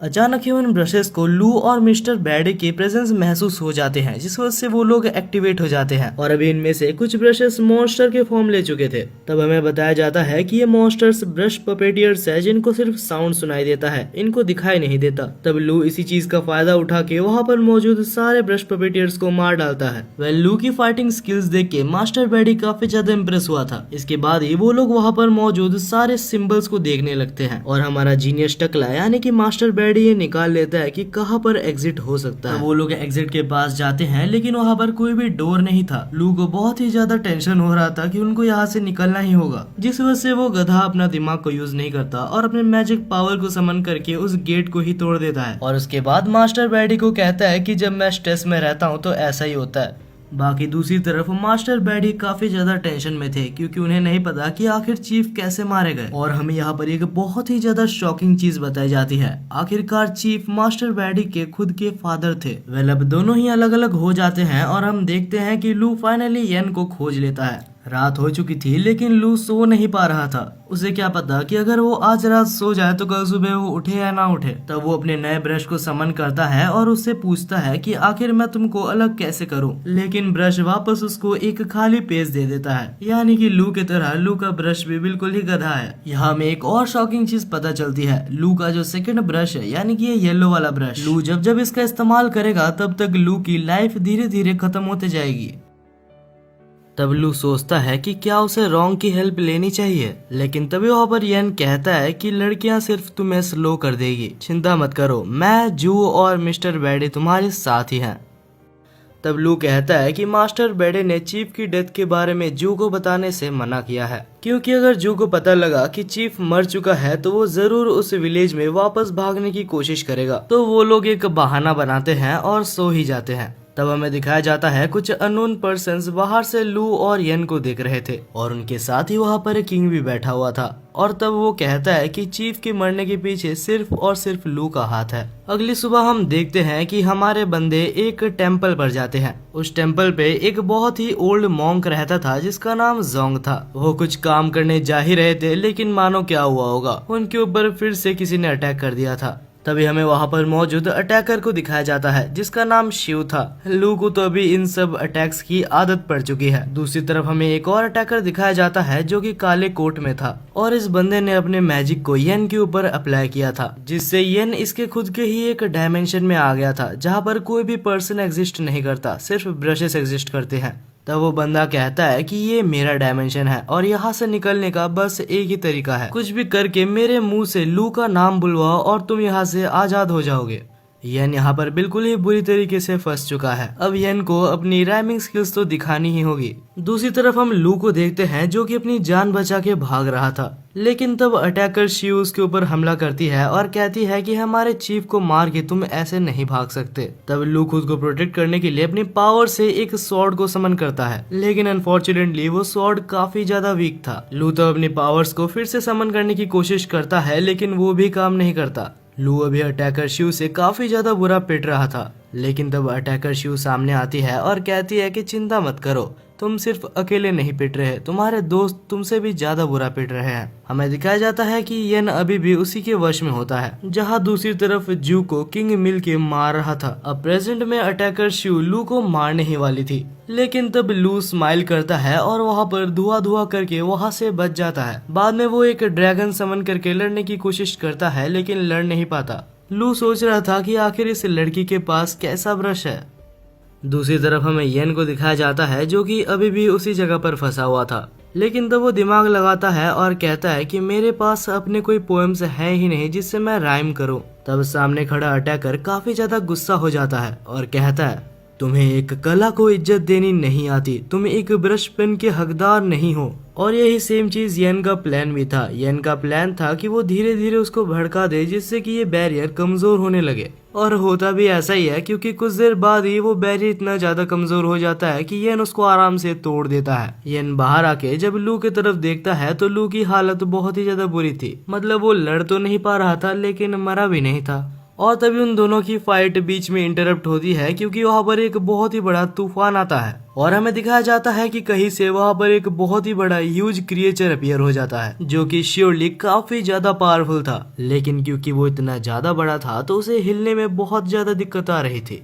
अचानक ही उन ब्रशेस को लू और मिस्टर बैडी के प्रेजेंस महसूस हो जाते हैं, जिस वजह से वो लोग एक्टिवेट हो जाते हैं और अभी इनमें से कुछ ब्रशेस मॉन्स्टर के फॉर्म ले चुके थे। तब हमें बताया जाता है कि ये मॉन्स्टर्स ब्रश पपेटियर्स है जिनको सिर्फ साउंड सुनाई देता है, इनको दिखाई नहीं देता। तब लू इसी चीज का फायदा उठा के वहाँ पर मौजूद सारे ब्रश पपेटियर्स को मार डालता है। लू की फाइटिंग स्किल्स देख के मास्टर बैडी काफी ज्यादा इम्प्रेस हुआ था। इसके बाद ही वो लोग वहाँ पर मौजूद सारे सिंबल्स को देखने लगते हैं और हमारा जीनियस टकला यानी कि मास्टर बैडी ये निकाल लेता है कि कहाँ पर एग्जिट हो सकता है। वो लोग एग्जिट के पास जाते हैं लेकिन वहाँ पर कोई भी डोर नहीं था। लू को बहुत ही ज्यादा टेंशन हो रहा था कि उनको यहाँ से निकलना ही होगा, जिस वजह से वो गधा अपना दिमाग को यूज नहीं करता और अपने मैजिक पावर को समन करके उस गेट को ही तोड़ देता है। और उसके बाद मास्टर बैडी को कहता है कि जब मैं स्ट्रेस में रहता हूँ तो ऐसा ही होता है। बाकी दूसरी तरफ मास्टर बैडी काफी ज्यादा टेंशन में थे क्योंकि उन्हें नहीं पता कि आखिर चीफ कैसे मारे गए। और हमें यहाँ पर एक बहुत ही ज्यादा शॉकिंग चीज बताई जाती है। आखिरकार चीफ मास्टर बैडी के खुद के फादर थे। वेल अब दोनों ही अलग अलग हो जाते हैं और हम देखते हैं कि लू फाइनली येन को खोज लेता है। रात हो चुकी थी लेकिन लू सो नहीं पा रहा था। उसे क्या पता कि अगर वो आज रात सो जाए तो कल सुबह वो उठे या ना उठे। तब वो अपने नए ब्रश को समन करता है और उससे पूछता है कि आखिर मैं तुमको अलग कैसे करूं। लेकिन ब्रश वापस उसको एक खाली पेज दे देता है, यानी कि लू की तरह लू का ब्रश भी बिल्कुल ही गधा है। यहाँ में एक और शॉकिंग चीज पता चलती है। लू का जो सेकंड ब्रश है यानी कि ये येलो वाला ब्रश, लू जब जब इसका इस्तेमाल करेगा तब तक लू की लाइफ धीरे धीरे खत्म होते जाएगी। तब लू सोचता है कि क्या उसे रॉन्ग की हेल्प लेनी चाहिए, लेकिन तभी वहाँ पर येन कहता है कि लड़कियां सिर्फ तुम्हें स्लो कर देगी, चिंता मत करो, मैं जू और मिस्टर बैडी तुम्हारे साथ ही हैं। तब लू कहता है कि मास्टर बैडी ने चीफ की डेथ के बारे में जू को बताने से मना किया है, क्योंकि अगर जू को पता लगा कि चीफ मर चुका है तो वो जरूर उस विलेज में वापस भागने की कोशिश करेगा। तो वो लोग एक बहाना बनाते हैं और सो ही जाते हैं। तब हमें दिखाया जाता है कुछ अननोन पर्सन्स बाहर से लू और येन को देख रहे थे और उनके साथ ही वहाँ पर एक किंग भी बैठा हुआ था। और तब वो कहता है कि चीफ के मरने के पीछे सिर्फ और सिर्फ लू का हाथ है। अगली सुबह हम देखते हैं कि हमारे बंदे एक टेम्पल पर जाते हैं। उस टेम्पल पे एक बहुत ही ओल्ड मॉन्क रहता था जिसका नाम जोंग था। वो कुछ काम करने जा ही रहे थे लेकिन मानो क्या हुआ होगा, उनके ऊपर फिर से किसी ने अटैक कर दिया था। तभी हमें वहाँ पर मौजूद अटैकर को दिखाया जाता है जिसका नाम शिव था। लू को तो अभी इन सब अटैक्स की आदत पड़ चुकी है। दूसरी तरफ हमें एक और अटैकर दिखाया जाता है जो कि काले कोट में था और इस बंदे ने अपने मैजिक को येन के ऊपर अप्लाई किया था, जिससे येन इसके खुद के ही एक डायमेंशन में आ गया था जहाँ पर कोई भी पर्सन एग्जिस्ट नहीं करता, सिर्फ ब्रशेस एग्जिस्ट करते हैं। तब वो बंदा कहता है कि ये मेरा डायमेंशन है और यहाँ से निकलने का बस एक ही तरीका है, कुछ भी करके मेरे मुंह से लू का नाम बुलवाओ और तुम यहाँ से आजाद हो जाओगे। येन यहाँ पर बिल्कुल ही बुरी तरीके से फंस चुका है। अब येन को अपनी राइमिंग स्किल्स तो दिखानी ही होगी। दूसरी तरफ हम लू को देखते हैं जो कि अपनी जान बचा के भाग रहा था, लेकिन तब अटैकर शिव उसके ऊपर हमला करती है और कहती है कि हमारे चीफ को मार के तुम ऐसे नहीं भाग सकते। तब लू खुद को प्रोटेक्ट करने के लिए अपनी पावर से एक स्वॉर्ड को समन करता है, लेकिन अनफॉर्चुनेटली वो स्वॉर्ड काफी ज्यादा वीक था। लू तो अपनी पावर्स को फिर से समन करने की कोशिश करता है लेकिन वो भी काम नहीं करता। लू अभी अटैकर शिव से काफी ज्यादा बुरा पिट रहा था, लेकिन तब अटैकर शिव सामने आती है और कहती है कि चिंता मत करो, तुम सिर्फ अकेले नहीं पिट रहे, तुम्हारे दोस्त तुमसे भी ज्यादा बुरा पिट रहे हैं। हमें दिखाया जाता है कि येन अभी भी उसी के वश में होता है, जहां दूसरी तरफ जू को किंग मिल के मार रहा था। अब प्रेजेंट में अटैकर शिव लू को मारने ही वाली थी, लेकिन तब लू स्माइल करता है और वहाँ पर धुआं धुआं करके वहाँ से बच जाता है। बाद में वो एक ड्रैगन समन करके लड़ने की कोशिश करता है लेकिन लड़ नहीं पाता। लू सोच रहा था कि आखिर इस लड़की के पास कैसा ब्रश है। दूसरी तरफ हमें येन को दिखाया जाता है जो कि अभी भी उसी जगह पर फंसा हुआ था, लेकिन तब वो दिमाग लगाता है और कहता है कि मेरे पास अपने कोई पोएम्स है ही नहीं जिससे मैं राइम करूं। तब सामने खड़ा अटैकर काफी ज्यादा गुस्सा हो जाता है और कहता है तुम्हें एक कला को इज्जत देनी नहीं आती, तुम एक ब्रश पेन के हकदार नहीं हो। और यही सेम चीज येन का प्लान भी था। येन का प्लान था कि वो धीरे धीरे उसको भड़का दे जिससे कि ये बैरियर कमजोर होने लगे, और होता भी ऐसा ही है क्योंकि कुछ देर बाद ही वो बैरियर इतना ज्यादा कमजोर हो जाता है कि येन उसको आराम से तोड़ देता है। येन बाहर आके जब लू की तरफ देखता है तो लू की हालत बहुत ही ज्यादा बुरी थी। मतलब वो लड़ तो नहीं पा रहा था लेकिन मरा भी नहीं था। और तभी उन दोनों की फाइट बीच में इंटरप्ट होती है क्योंकि वहाँ पर एक बहुत ही बड़ा तूफान आता है और हमें दिखाया जाता है कि कहीं से वहाँ पर एक बहुत ही बड़ा ह्यूज क्रिएचर अपीयर हो जाता है जो कि श्योरली काफी ज्यादा पावरफुल था, लेकिन क्योंकि वो इतना ज्यादा बड़ा था तो उसे हिलने में बहुत ज्यादा दिक्कत आ रही थी।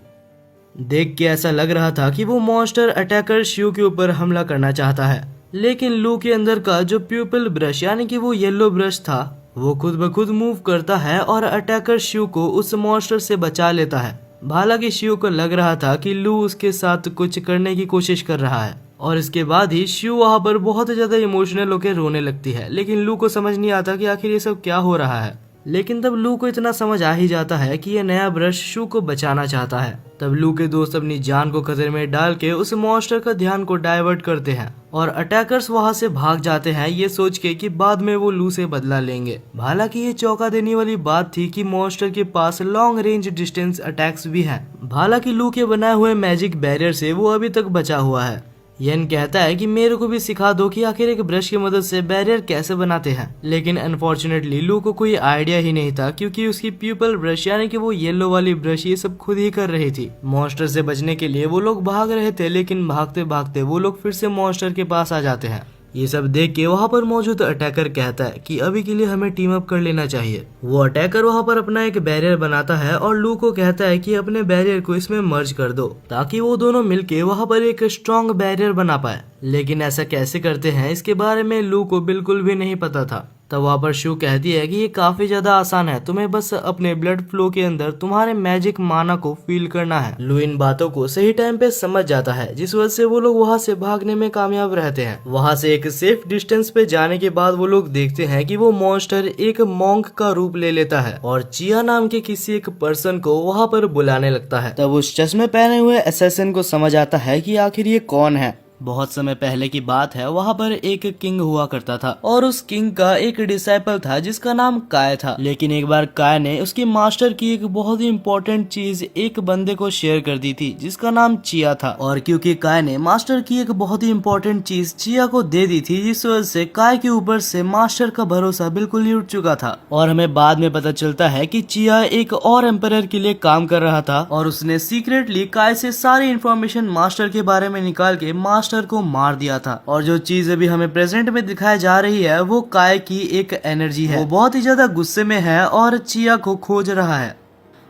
देख के ऐसा लग रहा था कि वो मॉन्स्टर अटैकर शिव के ऊपर हमला करना चाहता है, लेकिन लू के अंदर का जो प्यूपल ब्रश यानी कि वो येलो ब्रश था वो खुद ब खुद मूव करता है और अटैकर शिव को उस मॉन्स्टर से बचा लेता है। हालांकि शिव को लग रहा था कि लू उसके साथ कुछ करने की कोशिश कर रहा है और इसके बाद ही शिव वहाँ पर बहुत ज्यादा इमोशनल होकर रोने लगती है, लेकिन लू को समझ नहीं आता कि आखिर ये सब क्या हो रहा है। लेकिन तब लू को इतना समझ आ ही जाता है कि यह नया ब्रश शिव को बचाना चाहता है। तब लू के दोस्त अपनी जान को खतरे में डाल के उस मॉन्स्टर का ध्यान को डाइवर्ट करते हैं और अटैकर्स वहां से भाग जाते हैं ये सोच के कि बाद में वो लू से बदला लेंगे। हालांकि ये चौंका देने वाली बात थी कि मॉन्स्टर के पास लॉन्ग रेंज डिस्टेंस अटैक्स भी हैं। हालांकि लू के बनाए हुए मैजिक बैरियर से वो अभी तक बचा हुआ है। येन कहता है कि मेरे को भी सिखा दो कि आखिर एक ब्रश की मदद से बैरियर कैसे बनाते हैं, लेकिन अनफॉर्चुनेटली लू को कोई आइडिया ही नहीं था क्योंकि उसकी प्यूपल ब्रश यानी कि वो येलो वाली ब्रश ये सब खुद ही कर रही थी। मॉन्स्टर से बचने के लिए वो लोग भाग रहे थे, लेकिन भागते भागते वो लोग फिर से मॉन्स्टर के पास आ जाते हैं। ये सब देख के वहाँ पर मौजूद अटैकर कहता है कि अभी के लिए हमें टीम अप कर लेना चाहिए। वो अटैकर वहाँ पर अपना एक बैरियर बनाता है और लू को कहता है कि अपने बैरियर को इसमें मर्ज कर दो ताकि वो दोनों मिलके वहाँ पर एक स्ट्रॉन्ग बैरियर बना पाए। लेकिन ऐसा कैसे करते हैं इसके बारे में लू को बिल्कुल भी नहीं पता था। तब वहाँ पर शिव कहती है कि ये काफी ज्यादा आसान है, तुम्हें बस अपने ब्लड फ्लो के अंदर तुम्हारे मैजिक माना को फील करना है। लू इन बातों को सही टाइम पे समझ जाता है जिस वजह से वो लोग वहाँ से भागने में कामयाब रहते हैं। वहाँ से एक सेफ डिस्टेंस पे जाने के बाद वो लोग देखते हैं कि वो मॉन्स्टर एक मॉन्क का रूप ले लेता है और चिया नाम के किसी एक पर्सन को वहाँ पर बुलाने लगता है। तब उस चश्मे पहने हुए असैसिन को समझ आता है कि आखिर ये कौन है। बहुत समय पहले की बात है, वहाँ पर एक किंग हुआ करता था और उस किंग का एक डिसाइपल था जिसका नाम काय था। लेकिन एक बार काय ने उसके मास्टर की एक बहुत ही इम्पोर्टेंट चीज एक बंदे को शेयर कर दी थी जिसका नाम चिया था। और क्योंकि काय ने मास्टर की एक बहुत ही इम्पोर्टेंट चीज चिया को दे दी थी, जिस वजह से काय के ऊपर से मास्टर का भरोसा बिल्कुल ही उठ चुका था। और हमें बाद में पता चलता है कि चिया एक और एम्परर के लिए काम कर रहा था और उसने सीक्रेटली काय से सारी इन्फॉर्मेशन मास्टर के बारे में निकाल के मास्टर को मार दिया था। और जो चीज अभी हमें प्रेजेंट में दिखाई जा रही है वो काय की एक एनर्जी है। वो बहुत ही ज्यादा गुस्से में है और चिया को खोज रहा है।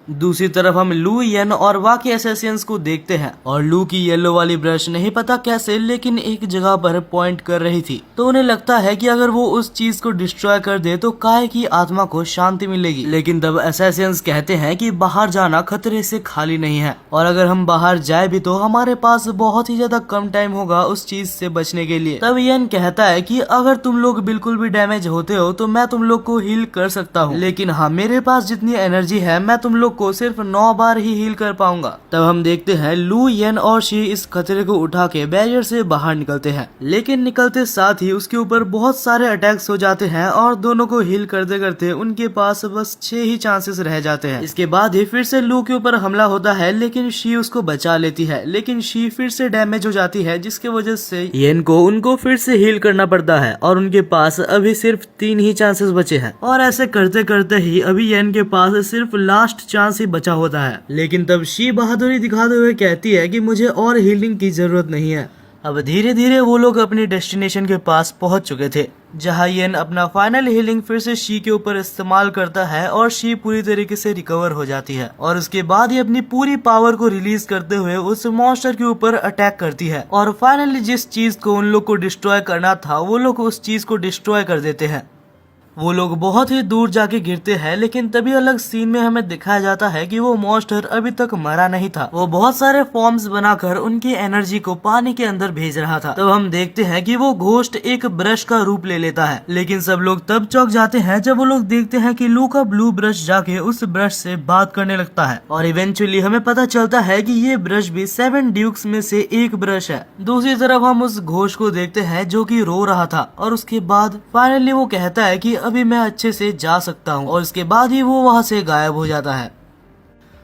दूसरी तरफ हम लू, येन और बाकी असैसिन्स को देखते हैं और लू की येलो वाली ब्रश नहीं पता कैसे लेकिन एक जगह पर पॉइंट कर रही थी, तो उन्हें लगता है कि अगर वो उस चीज को डिस्ट्रॉय कर दे तो काय की आत्मा को शांति मिलेगी। लेकिन तब असैसिन्स कहते हैं कि बाहर जाना खतरे से खाली नहीं है और अगर हम बाहर जाए भी तो हमारे पास बहुत ही ज्यादा कम टाइम होगा उस चीज से बचने के लिए। तब येन कहता है कि अगर तुम लोग बिल्कुल भी डैमेज होते हो तो मैं तुम लोग को हील कर सकता हूँ, लेकिन हाँ मेरे पास जितनी एनर्जी है मैं तुम लोग को सिर्फ 9 बार ही हील कर पाऊंगा। तब हम देखते हैं लू, येन और शी इस खतरे को उठा के बैरियर से बाहर निकलते हैं, लेकिन निकलते साथ ही उसके ऊपर बहुत सारे अटैक्स हो जाते हैं और दोनों को हील करते करते उनके पास बस 6 ही चांसेस रह जाते हैं। इसके बाद ही फिर से लू के ऊपर हमला होता है, लेकिन शी उसको बचा लेती है, लेकिन शी फिर से डैमेज हो जाती है जिसकी वजह से येन को उनको फिर से हील करना पड़ता है और उनके पास अभी सिर्फ 3 ही चांसेस बचे हैं। और ऐसे करते करते ही अभी येन के पास सिर्फ लास्ट चांस ही बचा होता है। लेकिन तब शी बहादुरी दिखाते हुए कहती है कि मुझे और हीलिंग की जरूरत नहीं है। अब धीरे धीरे वो लोग अपनी डेस्टिनेशन के पास पहुंच चुके थे, जहां येन अपना फाइनल हीलिंग फिर से शी के ऊपर इस्तेमाल करता है और शी पूरी तरीके से रिकवर हो जाती है और उसके बाद ही अपनी पूरी पावर को रिलीज करते हुए उस मॉन्स्टर के ऊपर अटैक करती है और फाइनली जिस चीज को उन लोग को डिस्ट्रॉय करना था वो लोग उस चीज को डिस्ट्रॉय कर देते हैं। वो लोग बहुत ही दूर जाके गिरते हैं, लेकिन तभी अलग सीन में हमें दिखाया जाता है कि वो मॉन्स्टर अभी तक मरा नहीं था। वो बहुत सारे फॉर्म्स बनाकर उनकी एनर्जी को पानी के अंदर भेज रहा था। तब हम देखते हैं कि वो घोस्ट एक ब्रश का रूप ले लेता है, लेकिन सब लोग तब चौंक जाते हैं जब वो लोग देखते हैं कि लू का ब्लू ब्रश जाके उस ब्रश से बात करने लगता है और इवेंचुअली हमें पता चलता है कि ये ब्रश भी 7 ड्यूक्स में से एक ब्रश है। दूसरी तरफ हम उस घोस्ट को देखते हैं जो कि रो रहा था और उसके बाद फाइनली वो कहता है कि अभी मैं अच्छे से जा सकता हूँ और उसके बाद ही वो वहाँ से गायब हो जाता है।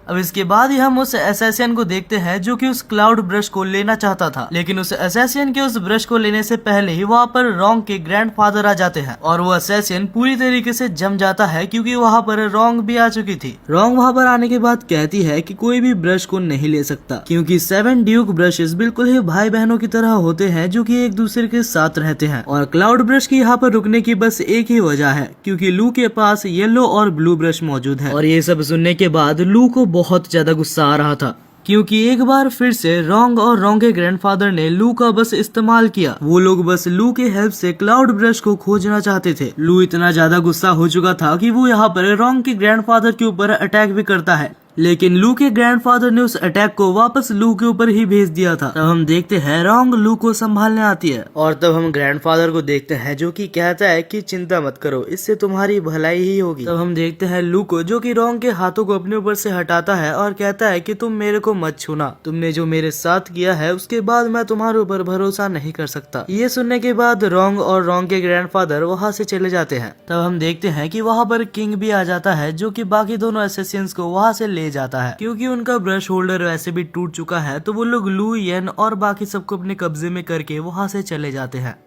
अब इसके बाद ही हम उस असैसिन को देखते हैं जो कि उस क्लाउड ब्रश को लेना चाहता था, लेकिन उस असैसिन के उस ब्रश को लेने से पहले ही वहाँ पर रोंग के ग्रैंडफादर आ जाते हैं और वो असैसिन पूरी तरीके से जम जाता है क्योंकि वहाँ पर रोंग भी आ चुकी थी। रोंग वहाँ पर आने के बाद कहती है कि कोई भी ब्रश को नहीं ले सकता क्योंकि 7 ड्यूक ब्रशेस बिल्कुल ही भाई बहनों की तरह होते हैं जो कि एक दूसरे के साथ रहते हैं। और क्लाउड ब्रश की यहाँ पर रुकने की बस एक ही वजह है क्योंकि लू के पास येलो और ब्लू ब्रश मौजूद है। और ये सब सुनने के बाद लू को बहुत ज्यादा गुस्सा आ रहा था क्योंकि एक बार फिर से रोंग और रोंग के ग्रैंडफादर ने लू का बस इस्तेमाल किया। वो लोग बस लू के हेल्प से क्लाउड ब्रश को खोजना चाहते थे। लू इतना ज्यादा गुस्सा हो चुका था कि वो यहाँ पर रोंग के ग्रैंडफादर के ऊपर अटैक भी करता है, लेकिन लू के ग्रैंडफादर ने उस अटैक को वापस लू के ऊपर ही भेज दिया था। तब हम देखते हैं रोंग लू को संभालने आती है और तब हम ग्रैंडफादर को देखते हैं जो कि कहता है कि चिंता मत करो, इससे तुम्हारी भलाई ही होगी। तब हम देखते हैं लू को जो कि रोंग के हाथों को अपने ऊपर से हटाता है और कहता है कि तुम मेरे को मत छूना, तुमने जो मेरे साथ किया है उसके बाद मैं तुम्हारे ऊपर भरोसा नहीं कर सकता। ये सुनने के बाद रोंग और रोंग के ग्रैंडफादर वहाँ से चले जाते हैं। तब हम देखते हैं कि वहाँ पर किंग भी आ जाता है जो कि बाकी दोनों असैसिन्स को वहाँ से ले जाता है क्योंकि उनका ब्रश होल्डर वैसे भी टूट चुका है। तो वो लोग लू, येन और बाकी सबको अपने कब्जे में करके वहाँ से चले जाते हैं।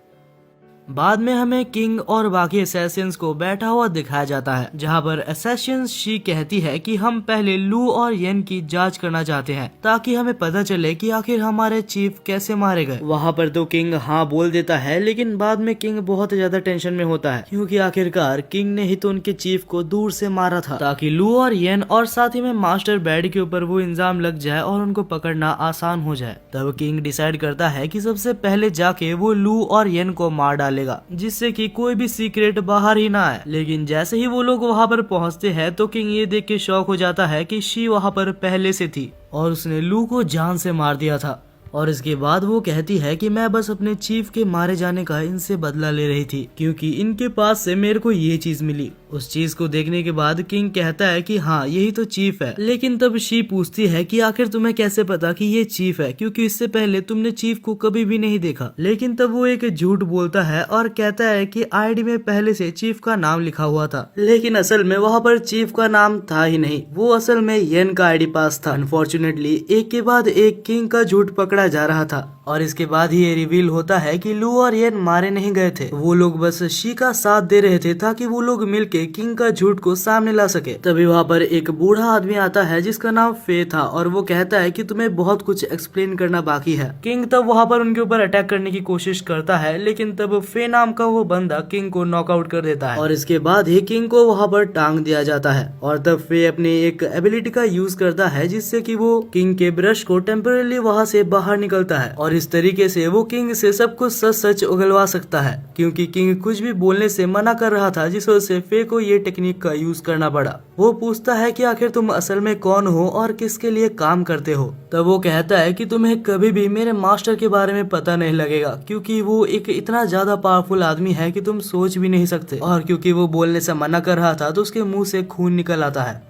बाद में हमें किंग और बाकी असैसिन्स को बैठा हुआ दिखाया जाता है जहाँ पर असैसिन शी कहती है कि हम पहले लू और येन की जांच करना चाहते हैं ताकि हमें पता चले कि आखिर हमारे चीफ कैसे मारे गए। वहाँ पर तो किंग हाँ बोल देता है, लेकिन बाद में किंग बहुत ज्यादा टेंशन में होता है क्योंकि आखिरकार किंग ने ही तो उनके चीफ को दूर से मारा था ताकि लू और येन और साथ ही में मास्टर बैड के ऊपर वो इल्जाम लग जाए और उनको पकड़ना आसान हो जाए। तब किंग डिसाइड करता है कि सबसे पहले जाके वो लू और येन को मार डाले जिससे कि कोई भी सीक्रेट बाहर ही ना आए। लेकिन जैसे ही वो लोग वहाँ पर पहुँचते हैं तो किंग ये देख के शॉक हो जाता है कि शी वहाँ पर पहले से थी और उसने लू को जान से मार दिया था। और इसके बाद वो कहती है कि मैं बस अपने चीफ के मारे जाने का इनसे बदला ले रही थी क्योंकि इनके पास से मेरे को ये चीज मिली। उस चीज को देखने के बाद किंग कहता है कि हाँ यही तो चीफ है। लेकिन तब शी पूछती है कि आखिर तुम्हें कैसे पता कि ये चीफ है क्योंकि इससे पहले तुमने चीफ को कभी भी नहीं देखा। लेकिन तब वो एक झूठ बोलता है और कहता है कि आईडी में पहले से चीफ का नाम लिखा हुआ था, लेकिन असल में वहाँ पर चीफ का नाम था ही नहीं, वो असल में येन का आईडी पास था। अनफॉर्चुनेटली एक के बाद एक किंग का झूठ पकड़ा जा रहा था और इसके बाद ही ये रिवील होता है कि लू और येन मारे नहीं गए थे, वो लोग बस शी का साथ दे रहे थे ताकि वो लोग मिलके किंग का झूठ को सामने ला सके। तभी वहाँ पर एक बूढ़ा आदमी आता है जिसका नाम फे था और वो कहता है कि तुम्हें बहुत कुछ एक्सप्लेन करना बाकी है। किंग तब वहाँ पर उनके ऊपर अटैक करने की कोशिश करता है, लेकिन तब फे नाम का वो बंदा किंग को नॉकआउट कर देता है और इसके बाद ही किंग को वहाँ पर टांग दिया जाता है। और तब फे अपनी एक एबिलिटी का यूज करता है जिससे कि वो किंग के ब्रश को टेम्पररी वहाँ से बाहर निकलता है और इस तरीके से वो किंग से सब कुछ सच सच उगलवा सकता है क्योंकि किंग कुछ भी बोलने से मना कर रहा था, जिस वजह से फे को ये टेक्निक का यूज करना पड़ा। वो पूछता है कि आखिर तुम असल में कौन हो और किसके लिए काम करते हो। तब वो कहता है कि तुम्हें कभी भी मेरे मास्टर के बारे में पता नहीं लगेगा क्योंकि वो एक इतना ज्यादा पावरफुल आदमी है कि तुम सोच भी नहीं सकते। और क्योंकि वो बोलने से मना कर रहा था तो उसके मुंह से खून निकल आता है।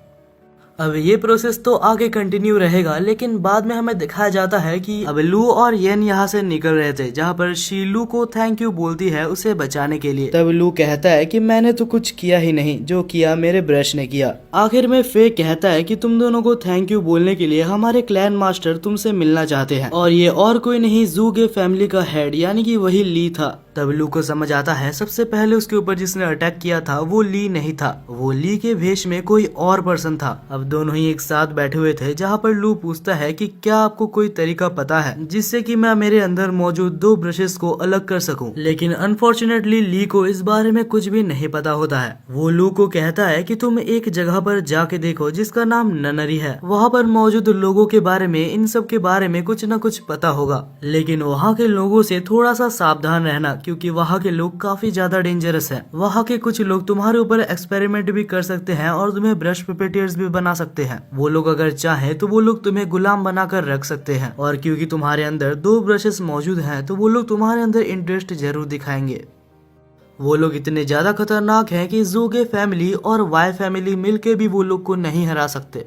अब ये प्रोसेस तो आगे कंटिन्यू रहेगा, लेकिन बाद में हमें दिखाया जाता है कि अब लू और येन यहाँ से निकल रहे थे जहाँ पर शी लू को थैंक यू बोलती है उसे बचाने के लिए। तब लू कहता है कि मैंने तो कुछ किया ही नहीं, जो किया मेरे ब्रश ने किया। आखिर में फे कहता है कि तुम दोनों को थैंक यू बोलने के लिए हमारे क्लैन मास्टर तुमसे मिलना चाहते हैं और ये और कोई नहीं ज़ूगे फैमिली का हेड यानी कि वही ली था। तब लू को समझ आता है सबसे पहले उसके ऊपर जिसने अटैक किया था वो ली नहीं था, वो ली के भेष में कोई और पर्सन था। अब दोनों ही एक साथ बैठे हुए थे जहाँ पर लू पूछता है कि क्या आपको कोई तरीका पता है जिससे कि मैं मेरे अंदर मौजूद 2 ब्रशेस को अलग कर सकूं। लेकिन अनफॉर्चुनेटली ली को इस बारे में कुछ भी नहीं पता होता है। वो लू को कहता है कि तुम एक जगह पर जाके देखो जिसका नाम ननरी है, वहाँ पर मौजूद लोगों के बारे में इन सब के बारे में कुछ न कुछ पता होगा, लेकिन वहाँ के लोगों से थोड़ा सा सावधान रहना क्योंकि वहाँ के लोग काफी ज्यादा डेंजरस हैं। वहाँ के कुछ लोग तुम्हारे ऊपर एक्सपेरिमेंट भी कर सकते हैं और तुम्हें ब्रश पपेटियर्स भी बना सकते हैं। वो लोग अगर चाहे तो वो लोग तुम्हें गुलाम बनाकर रख सकते हैं और क्योंकि तुम्हारे अंदर 2 ब्रशेस मौजूद हैं तो वो लोग तुम्हारे अंदर इंटरेस्ट जरूर दिखाएंगे। वो लोग इतने ज्यादा खतरनाक हैं कि ज़ूगे फैमिली और वाई फैमिली मिलके भी वो लोग को नहीं हरा सकते।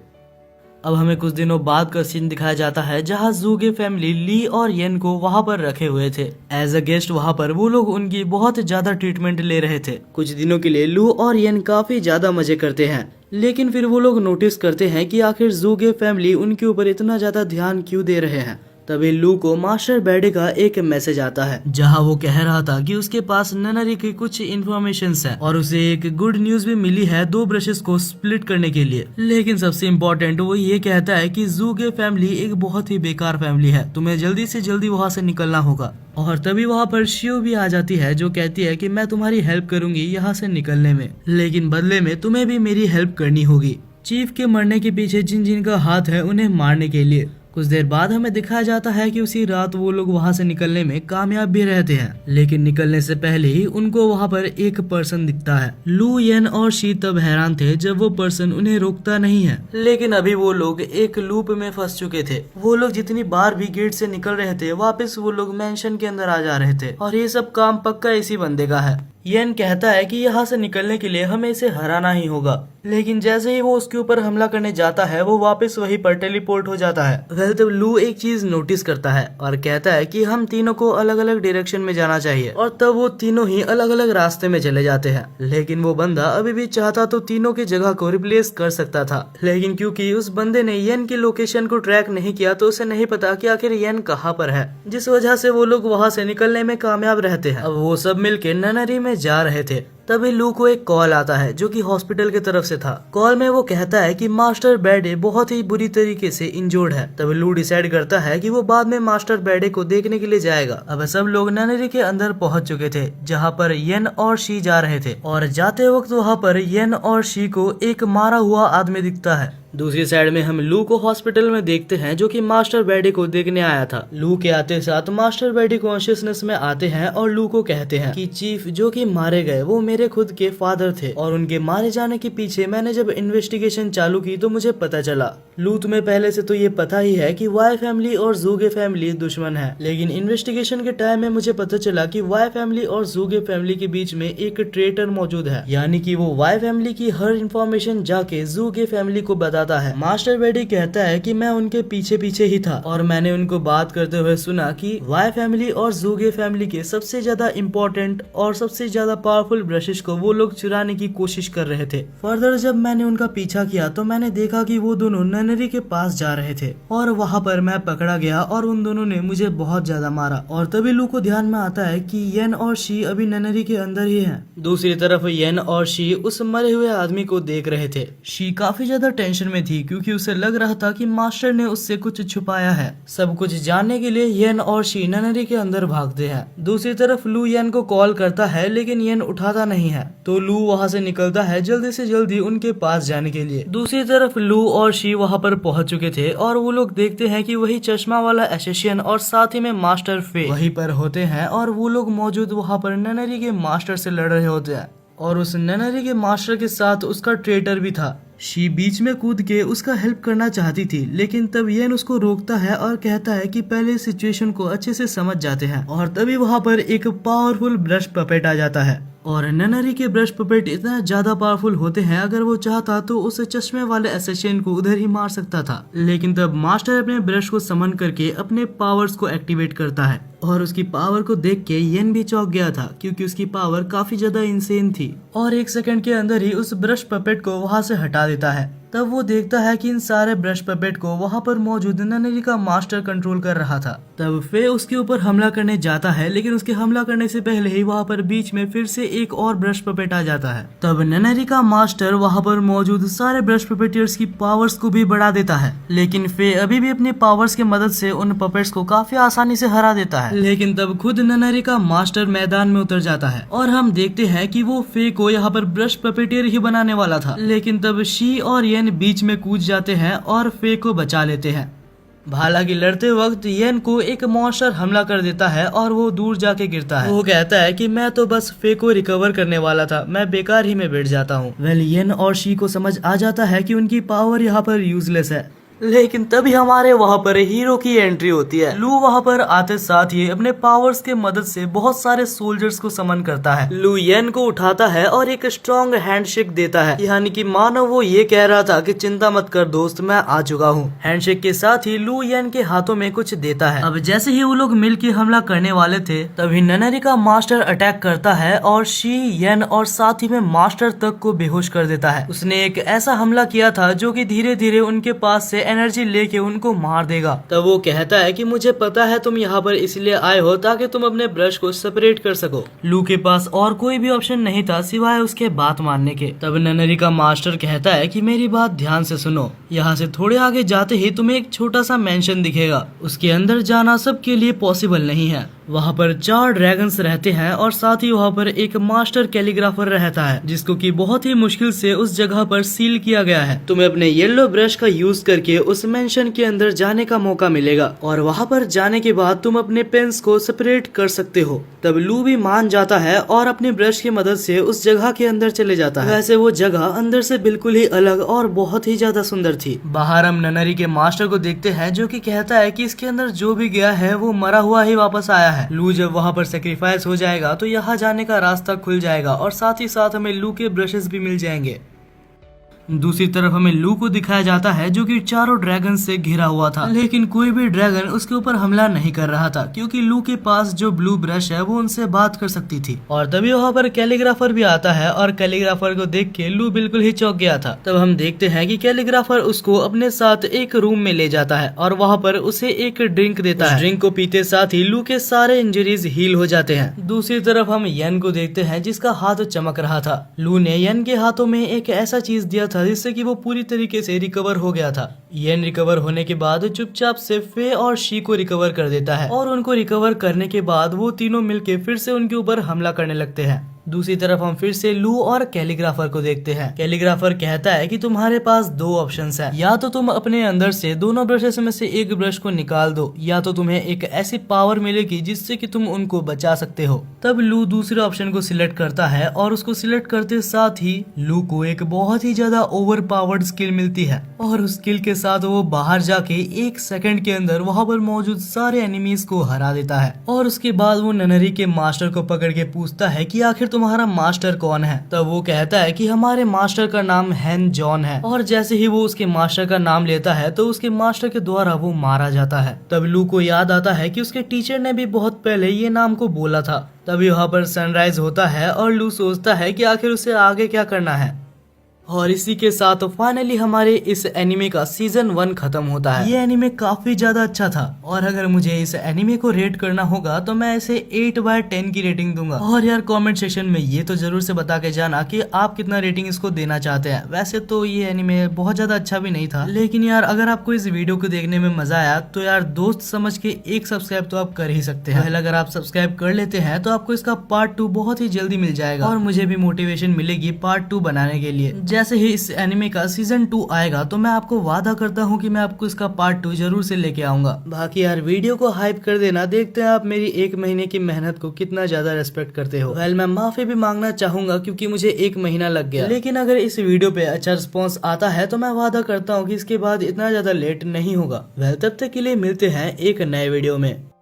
अब हमें कुछ दिनों बाद का सीन दिखाया जाता है जहाँ जूगे फैमिली ली और येन को वहाँ पर रखे हुए थे एज अ गेस्ट। वहाँ पर वो लोग उनकी बहुत ज्यादा ट्रीटमेंट ले रहे थे। कुछ दिनों के लिए लू और येन काफी ज्यादा मजे करते हैं, लेकिन फिर वो लोग नोटिस करते हैं कि आखिर जूगे फैमिली उनके ऊपर इतना ज्यादा ध्यान क्यों दे रहे हैं। तभी लू को मास्टर बैडे का एक मैसेज आता है जहां वो कह रहा था कि उसके पास ननरी की कुछ इन्फॉर्मेशन है और उसे एक गुड न्यूज भी मिली है 2 ब्रशेस को स्प्लिट करने के लिए। लेकिन सबसे इम्पोर्टेंट वो ये कहता है कि जूगे फैमिली एक बहुत ही बेकार फैमिली है, तुम्हें जल्दी से जल्दी वहाँ से निकलना होगा। और तभी वहाँ पर शिव भी आ जाती है जो कहती है कि मैं तुम्हारी हेल्प करूंगी यहाँ से निकलने में, लेकिन बदले में तुम्हें भी मेरी हेल्प करनी होगी। चीफ के मरने के पीछे जिन जिन का हाथ है उन्हें मारने के लिए। कुछ देर बाद हमें दिखाया जाता है कि उसी रात वो लोग वहाँ से निकलने में कामयाब भी रहते हैं, लेकिन निकलने से पहले ही उनको वहाँ पर एक पर्सन दिखता है। लू, येन और शी तब हैरान थे जब वो पर्सन उन्हें रोकता नहीं है, लेकिन अभी वो लोग एक लूप में फंस चुके थे। वो लोग जितनी बार भी गेट से निकल रहे थे वापस वो लोग मेंशन के अंदर आ जा रहे थे और ये सब काम पक्का इसी बंदे का है। येन कहता है कि यहाँ से निकलने के लिए हमें इसे हराना ही होगा, लेकिन जैसे ही वो उसके ऊपर हमला करने जाता है वो वापस वहीं पर टेलीपोर्ट हो जाता है। वेल तब लू एक चीज नोटिस करता है और कहता है कि हम तीनों को अलग अलग डायरेक्शन में जाना चाहिए और तब वो तीनों ही अलग अलग रास्ते में चले जाते हैं। लेकिन वो बंदा अभी भी चाहता तो तीनों की जगह को रिप्लेस कर सकता था, लेकिन क्योंकि उस बंदे ने येन की लोकेशन को ट्रैक नहीं किया तो उसे नहीं पता कि आखिर येन कहाँ पर है, जिस वजह से वो लोग वहाँ से निकलने में कामयाब रहते हैं। अब वो सब मिलके ननरी में जा रहे थे। तभी लू को एक कॉल आता है जो कि हॉस्पिटल की तरफ से था। कॉल में वो कहता है कि मास्टर बैडे बहुत ही बुरी तरीके से इंजर्ड है। तभी लू डिसाइड करता है कि वो बाद में मास्टर बैडे को देखने के लिए जाएगा। अब सब लोग ननरी के अंदर पहुंच चुके थे जहां पर येन और शी जा रहे थे और जाते वक्त वहां पर येन और शी को एक मारा हुआ आदमी दिखता है। दूसरी साइड में हम लू को हॉस्पिटल में देखते हैं जो कि मास्टर बैडे को देखने आया था। लू के आते साथ मास्टर बैडे कॉन्शियसनेस में आते हैं और लू को कहते हैं कि चीफ जो कि मारे गए वो मेरे खुद के फादर थे और उनके मारे जाने के पीछे मैंने जब इन्वेस्टिगेशन चालू की तो मुझे पता चला। लू तुम्हें पहले से तो ये पता ही है कि वाई फैमिली और जूगे फैमिली दुश्मन है, लेकिन इन्वेस्टिगेशन के टाइम में मुझे पता चला कि वाई फैमिली और जूगे फैमिली के बीच में एक ट्रेटर मौजूद है, यानी कि वो वाई फैमिली की हर इंफॉर्मेशन जाके जूगे फैमिली को बताता है। मास्टर बैडी कहता है कि मैं उनके पीछे पीछे ही था और मैंने उनको बात करते हुए सुना कि वाई फैमिली और जूगे फैमिली के सबसे ज्यादा इम्पोर्टेंट और सबसे ज्यादा पावरफुल ब्रशेस को वो लोग चुराने की कोशिश कर रहे थे। फर्दर जब मैंने उनका पीछा किया तो मैंने देखा कि वो दोनों ननरी के पास जा रहे थे और वहाँ पर मैं पकड़ा गया और उन दोनों ने मुझे बहुत ज्यादा मारा। और तभी लू को ध्यान में आता है कि येन और शी अभी ननरी के अंदर ही हैं। दूसरी तरफ येन और शी उस मरे हुए आदमी को देख रहे थे। शी काफी ज्यादा टेंशन में थी क्योंकि उसे लग रहा था कि मास्टर ने उससे कुछ छुपाया है। सब कुछ जानने के लिए येन और शी ननरी के अंदर भागते हैं। दूसरी तरफ लू येन को कॉल करता है लेकिन येन उठाता नहीं है, तो लू वहाँ से निकलता है जल्दी से जल्दी उनके पास जाने के लिए। दूसरी तरफ लू और शी वहाँ पर पहुँच चुके थे और वो लोग देखते हैं कि वही चश्मा वाला एसेसियन और साथ ही में मास्टर फे वहीं पर होते हैं और वो लोग मौजूद वहाँ पर ननरी के मास्टर से लड़ रहे होते हैं और उस ननरी के मास्टर के साथ उसका ट्रेटर भी था। शी बीच में कूद के उसका हेल्प करना चाहती थी, लेकिन तब येन उसको रोकता है और कहता है कि पहले सिचुएशन को अच्छे से समझ जाते हैं। और तभी वहाँ पर एक पावरफुल ब्रश पपेट आ जाता है और ननरी के ब्रश पपेट इतना ज्यादा पावरफुल होते हैं अगर वो चाहता तो उस चश्मे वाले एसेसियन को उधर ही मार सकता था। लेकिन तब मास्टर अपने ब्रश को समन करके अपने पावर्स को एक्टिवेट करता है और उसकी पावर को देख के येन भी चौंक गया था क्योंकि उसकी पावर काफी ज्यादा इंसेन थी और 1 सेकंड के अंदर ही उस ब्रश पपेट को वहाँ से हटा देता है। तब वो देखता है कि इन सारे ब्रश पपेट को वहाँ पर मौजूद ननरी का मास्टर कंट्रोल कर रहा था। तब फे उसके ऊपर हमला करने जाता है, लेकिन उसके हमला करने से पहले ही वहाँ पर बीच में फिर से एक और ब्रश पपेट आ जाता है। तब ननरी का मास्टर वहाँ पर मौजूद सारे ब्रश पपेटियर्स की पावर्स को भी बढ़ा देता है, लेकिन फे अभी भी अपनी पावर्स की मदद से उन पपेट्स को काफी आसानी से हरा देता है। लेकिन तब खुद ननरी का मास्टर मैदान में उतर जाता है और हम देखते हैं कि वो फे को यहाँ पर ब्रश पपेटियर ही बनाने वाला था, लेकिन तब शी और येन बीच में कूद जाते हैं और फे को बचा लेते हैं। हालांकि लड़ते वक्त येन को एक मॉन्स्टर हमला कर देता है और वो दूर जाके गिरता है। वो कहता है कि मैं तो बस फे को रिकवर करने वाला था, मैं बेकार ही में बैठ जाता हूँ। वेल येन और शी को समझ आ जाता है कि उनकी पावर यहाँ पर यूजलेस है। लेकिन तभी हमारे वहाँ पर हीरो की एंट्री होती है। लू वहाँ पर आते साथ ही अपने पावर्स के मदद से बहुत सारे सोल्जर्स को समन करता है। लू येन को उठाता है और एक स्ट्रॉन्ग हैंडशेक देता है, यानी कि मानो वो ये कह रहा था कि चिंता मत कर दोस्त, मैं आ चुका हूँ। हैंडशेक के साथ ही लू येन के हाथों में कुछ देता है। अब जैसे ही वो लोग मिलकर हमला करने वाले थे तभी ननरी का मास्टर अटैक करता है और शी, येन और साथ ही में मास्टर तक को बेहोश कर देता है। उसने एक ऐसा हमला किया था जो कि धीरे धीरे उनके पास से एनर्जी लेके उनको मार देगा। तब वो कहता है कि मुझे पता है तुम यहाँ पर इसलिए आए हो ताकि तुम अपने ब्रश को सेपरेट कर सको। लू के पास और कोई भी ऑप्शन नहीं था सिवाय उसके बात मानने के। तब ननरी का मास्टर कहता है कि मेरी बात ध्यान से सुनो, यहाँ से थोड़े आगे जाते ही तुम्हें एक छोटा सा मेंशन दिखेगा, उसके अंदर जाना सबके लिए पॉसिबल नहीं है। वहाँ पर 4 ड्रैगन्स रहते हैं और साथ ही वहाँ पर एक मास्टर कैलीग्राफर रहता है जिसको कि बहुत ही मुश्किल से उस जगह पर सील किया गया है। तुम्हें अपने येलो ब्रश का यूज करके उस मेंशन के अंदर जाने का मौका मिलेगा और वहाँ पर जाने के बाद तुम अपने पेन्स को सेपरेट कर सकते हो। तब लू भी मान जाता है और अपनी ब्रश की मदद से उस जगह के अंदर चले जाता है। वैसे वो जगह अंदर से बिल्कुल ही अलग और बहुत ही ज्यादा सुंदर थी। बाहर हम ननरी के मास्टर को देखते हैं जो कि कहता है कि इसके अंदर जो भी गया है वो मरा हुआ ही वापस आया है। लू जब वहाँ पर सेक्रीफाइस हो जाएगा तो यहाँ जाने का रास्ता खुल जाएगा और साथ ही साथ हमें लू के ब्रशेस भी मिल जाएंगे। दूसरी तरफ हमें लू को दिखाया जाता है जो कि 4 ड्रैगन से घिरा हुआ था, लेकिन कोई भी ड्रैगन उसके ऊपर हमला नहीं कर रहा था क्योंकि लू के पास जो ब्लू ब्रश है वो उनसे बात कर सकती थी। और तभी वहाँ पर कैलीग्राफर भी आता है और कैलीग्राफर को देख के लू बिल्कुल ही चौंक गया था। तब हम देखते हैं कि कैलीग्राफर उसको अपने साथ एक रूम में ले जाता है और वहाँ पर उसे एक ड्रिंक देता है। ड्रिंक को पीते साथ ही लू के सारे इंजरीज हील हो जाते हैं। दूसरी तरफ हम येन को देखते हैं जिसका हाथ चमक रहा था। लू ने येन के हाथों में एक ऐसा चीज दिया था जिससे कि वो पूरी तरीके से रिकवर हो गया था। येन रिकवर होने के बाद चुपचाप से फे और शी को रिकवर कर देता है और उनको रिकवर करने के बाद वो तीनों मिलके फिर से उनके ऊपर हमला करने लगते हैं। दूसरी तरफ हम फिर से लू और कैलीग्राफर को देखते हैं। कैलीग्राफर कहता है कि तुम्हारे पास 2 ऑप्शंस हैं, या तो तुम अपने अंदर से दोनों ब्रशेस में से एक ब्रश को निकाल दो या तो तुम्हें एक ऐसी पावर मिलेगी जिससे कि तुम उनको बचा सकते हो। तब लू दूसरे ऑप्शन को सिलेक्ट करता है और उसको सिलेक्ट करते साथ ही लू को एक बहुत ही ज्यादा ओवर पावर्ड स्किल मिलती है और उस स्किल के साथ वो बाहर जाके 1 सेकंड के अंदर वहाँ पर मौजूद सारे एनिमीज को हरा देता है। और उसके बाद वो ननरी के मास्टर को पकड़ के पूछता है कि आखिर तुम्हारा मास्टर कौन है। तब वो कहता है कि हमारे मास्टर का नाम हैन जॉन है। और जैसे ही वो उसके मास्टर का नाम लेता है तो उसके मास्टर के द्वारा वो मारा जाता है। तब लू को याद आता है कि उसके टीचर ने भी बहुत पहले ये नाम को बोला था। तभी वहाँ पर सनराइज होता है और लू सोचता है कि आखिर उसे आगे क्या करना है। और इसी के साथ फाइनली हमारे इस एनिमे का सीजन 1 खत्म होता है। ये एनिमे काफी ज्यादा अच्छा था और अगर मुझे इस एनिमे को रेट करना होगा तो मैं इसे 8/10 की रेटिंग दूंगा। और यार कमेंट सेक्शन में ये तो जरूर से बता के जाना कि आप कितना रेटिंग इसको देना चाहते हैं। वैसे तो ये एनिमे बहुत ज्यादा अच्छा भी नहीं था, लेकिन यार अगर आपको इस वीडियो को देखने में मजा आया तो यार दोस्त समझ के एक सब्सक्राइब तो आप कर ही सकते हैं। अगर आप सब्सक्राइब कर लेते हैं तो आपको इसका पार्ट 2 बहुत ही जल्दी मिल जाएगा और मुझे भी मोटिवेशन मिलेगी पार्ट 2 बनाने के लिए। जैसे ही इस एनिमे का सीजन 2 आएगा तो मैं आपको वादा करता हूँ कि मैं आपको इसका पार्ट 2 जरूर से लेके आऊंगा। बाकी यार वीडियो को हाइप कर देना, देखते हैं आप मेरी 1 महीने की मेहनत को कितना ज्यादा रेस्पेक्ट करते हो। वेल मैं माफी भी मांगना चाहूंगा क्योंकि मुझे 1 महीना लग गया, लेकिन अगर इस वीडियो पे अच्छा रिस्पॉन्स आता है तो मैं वादा करता हूँ कि इसके बाद इतना ज्यादा लेट नहीं होगा। वेल तब तक के लिए मिलते हैं एक नए वीडियो में।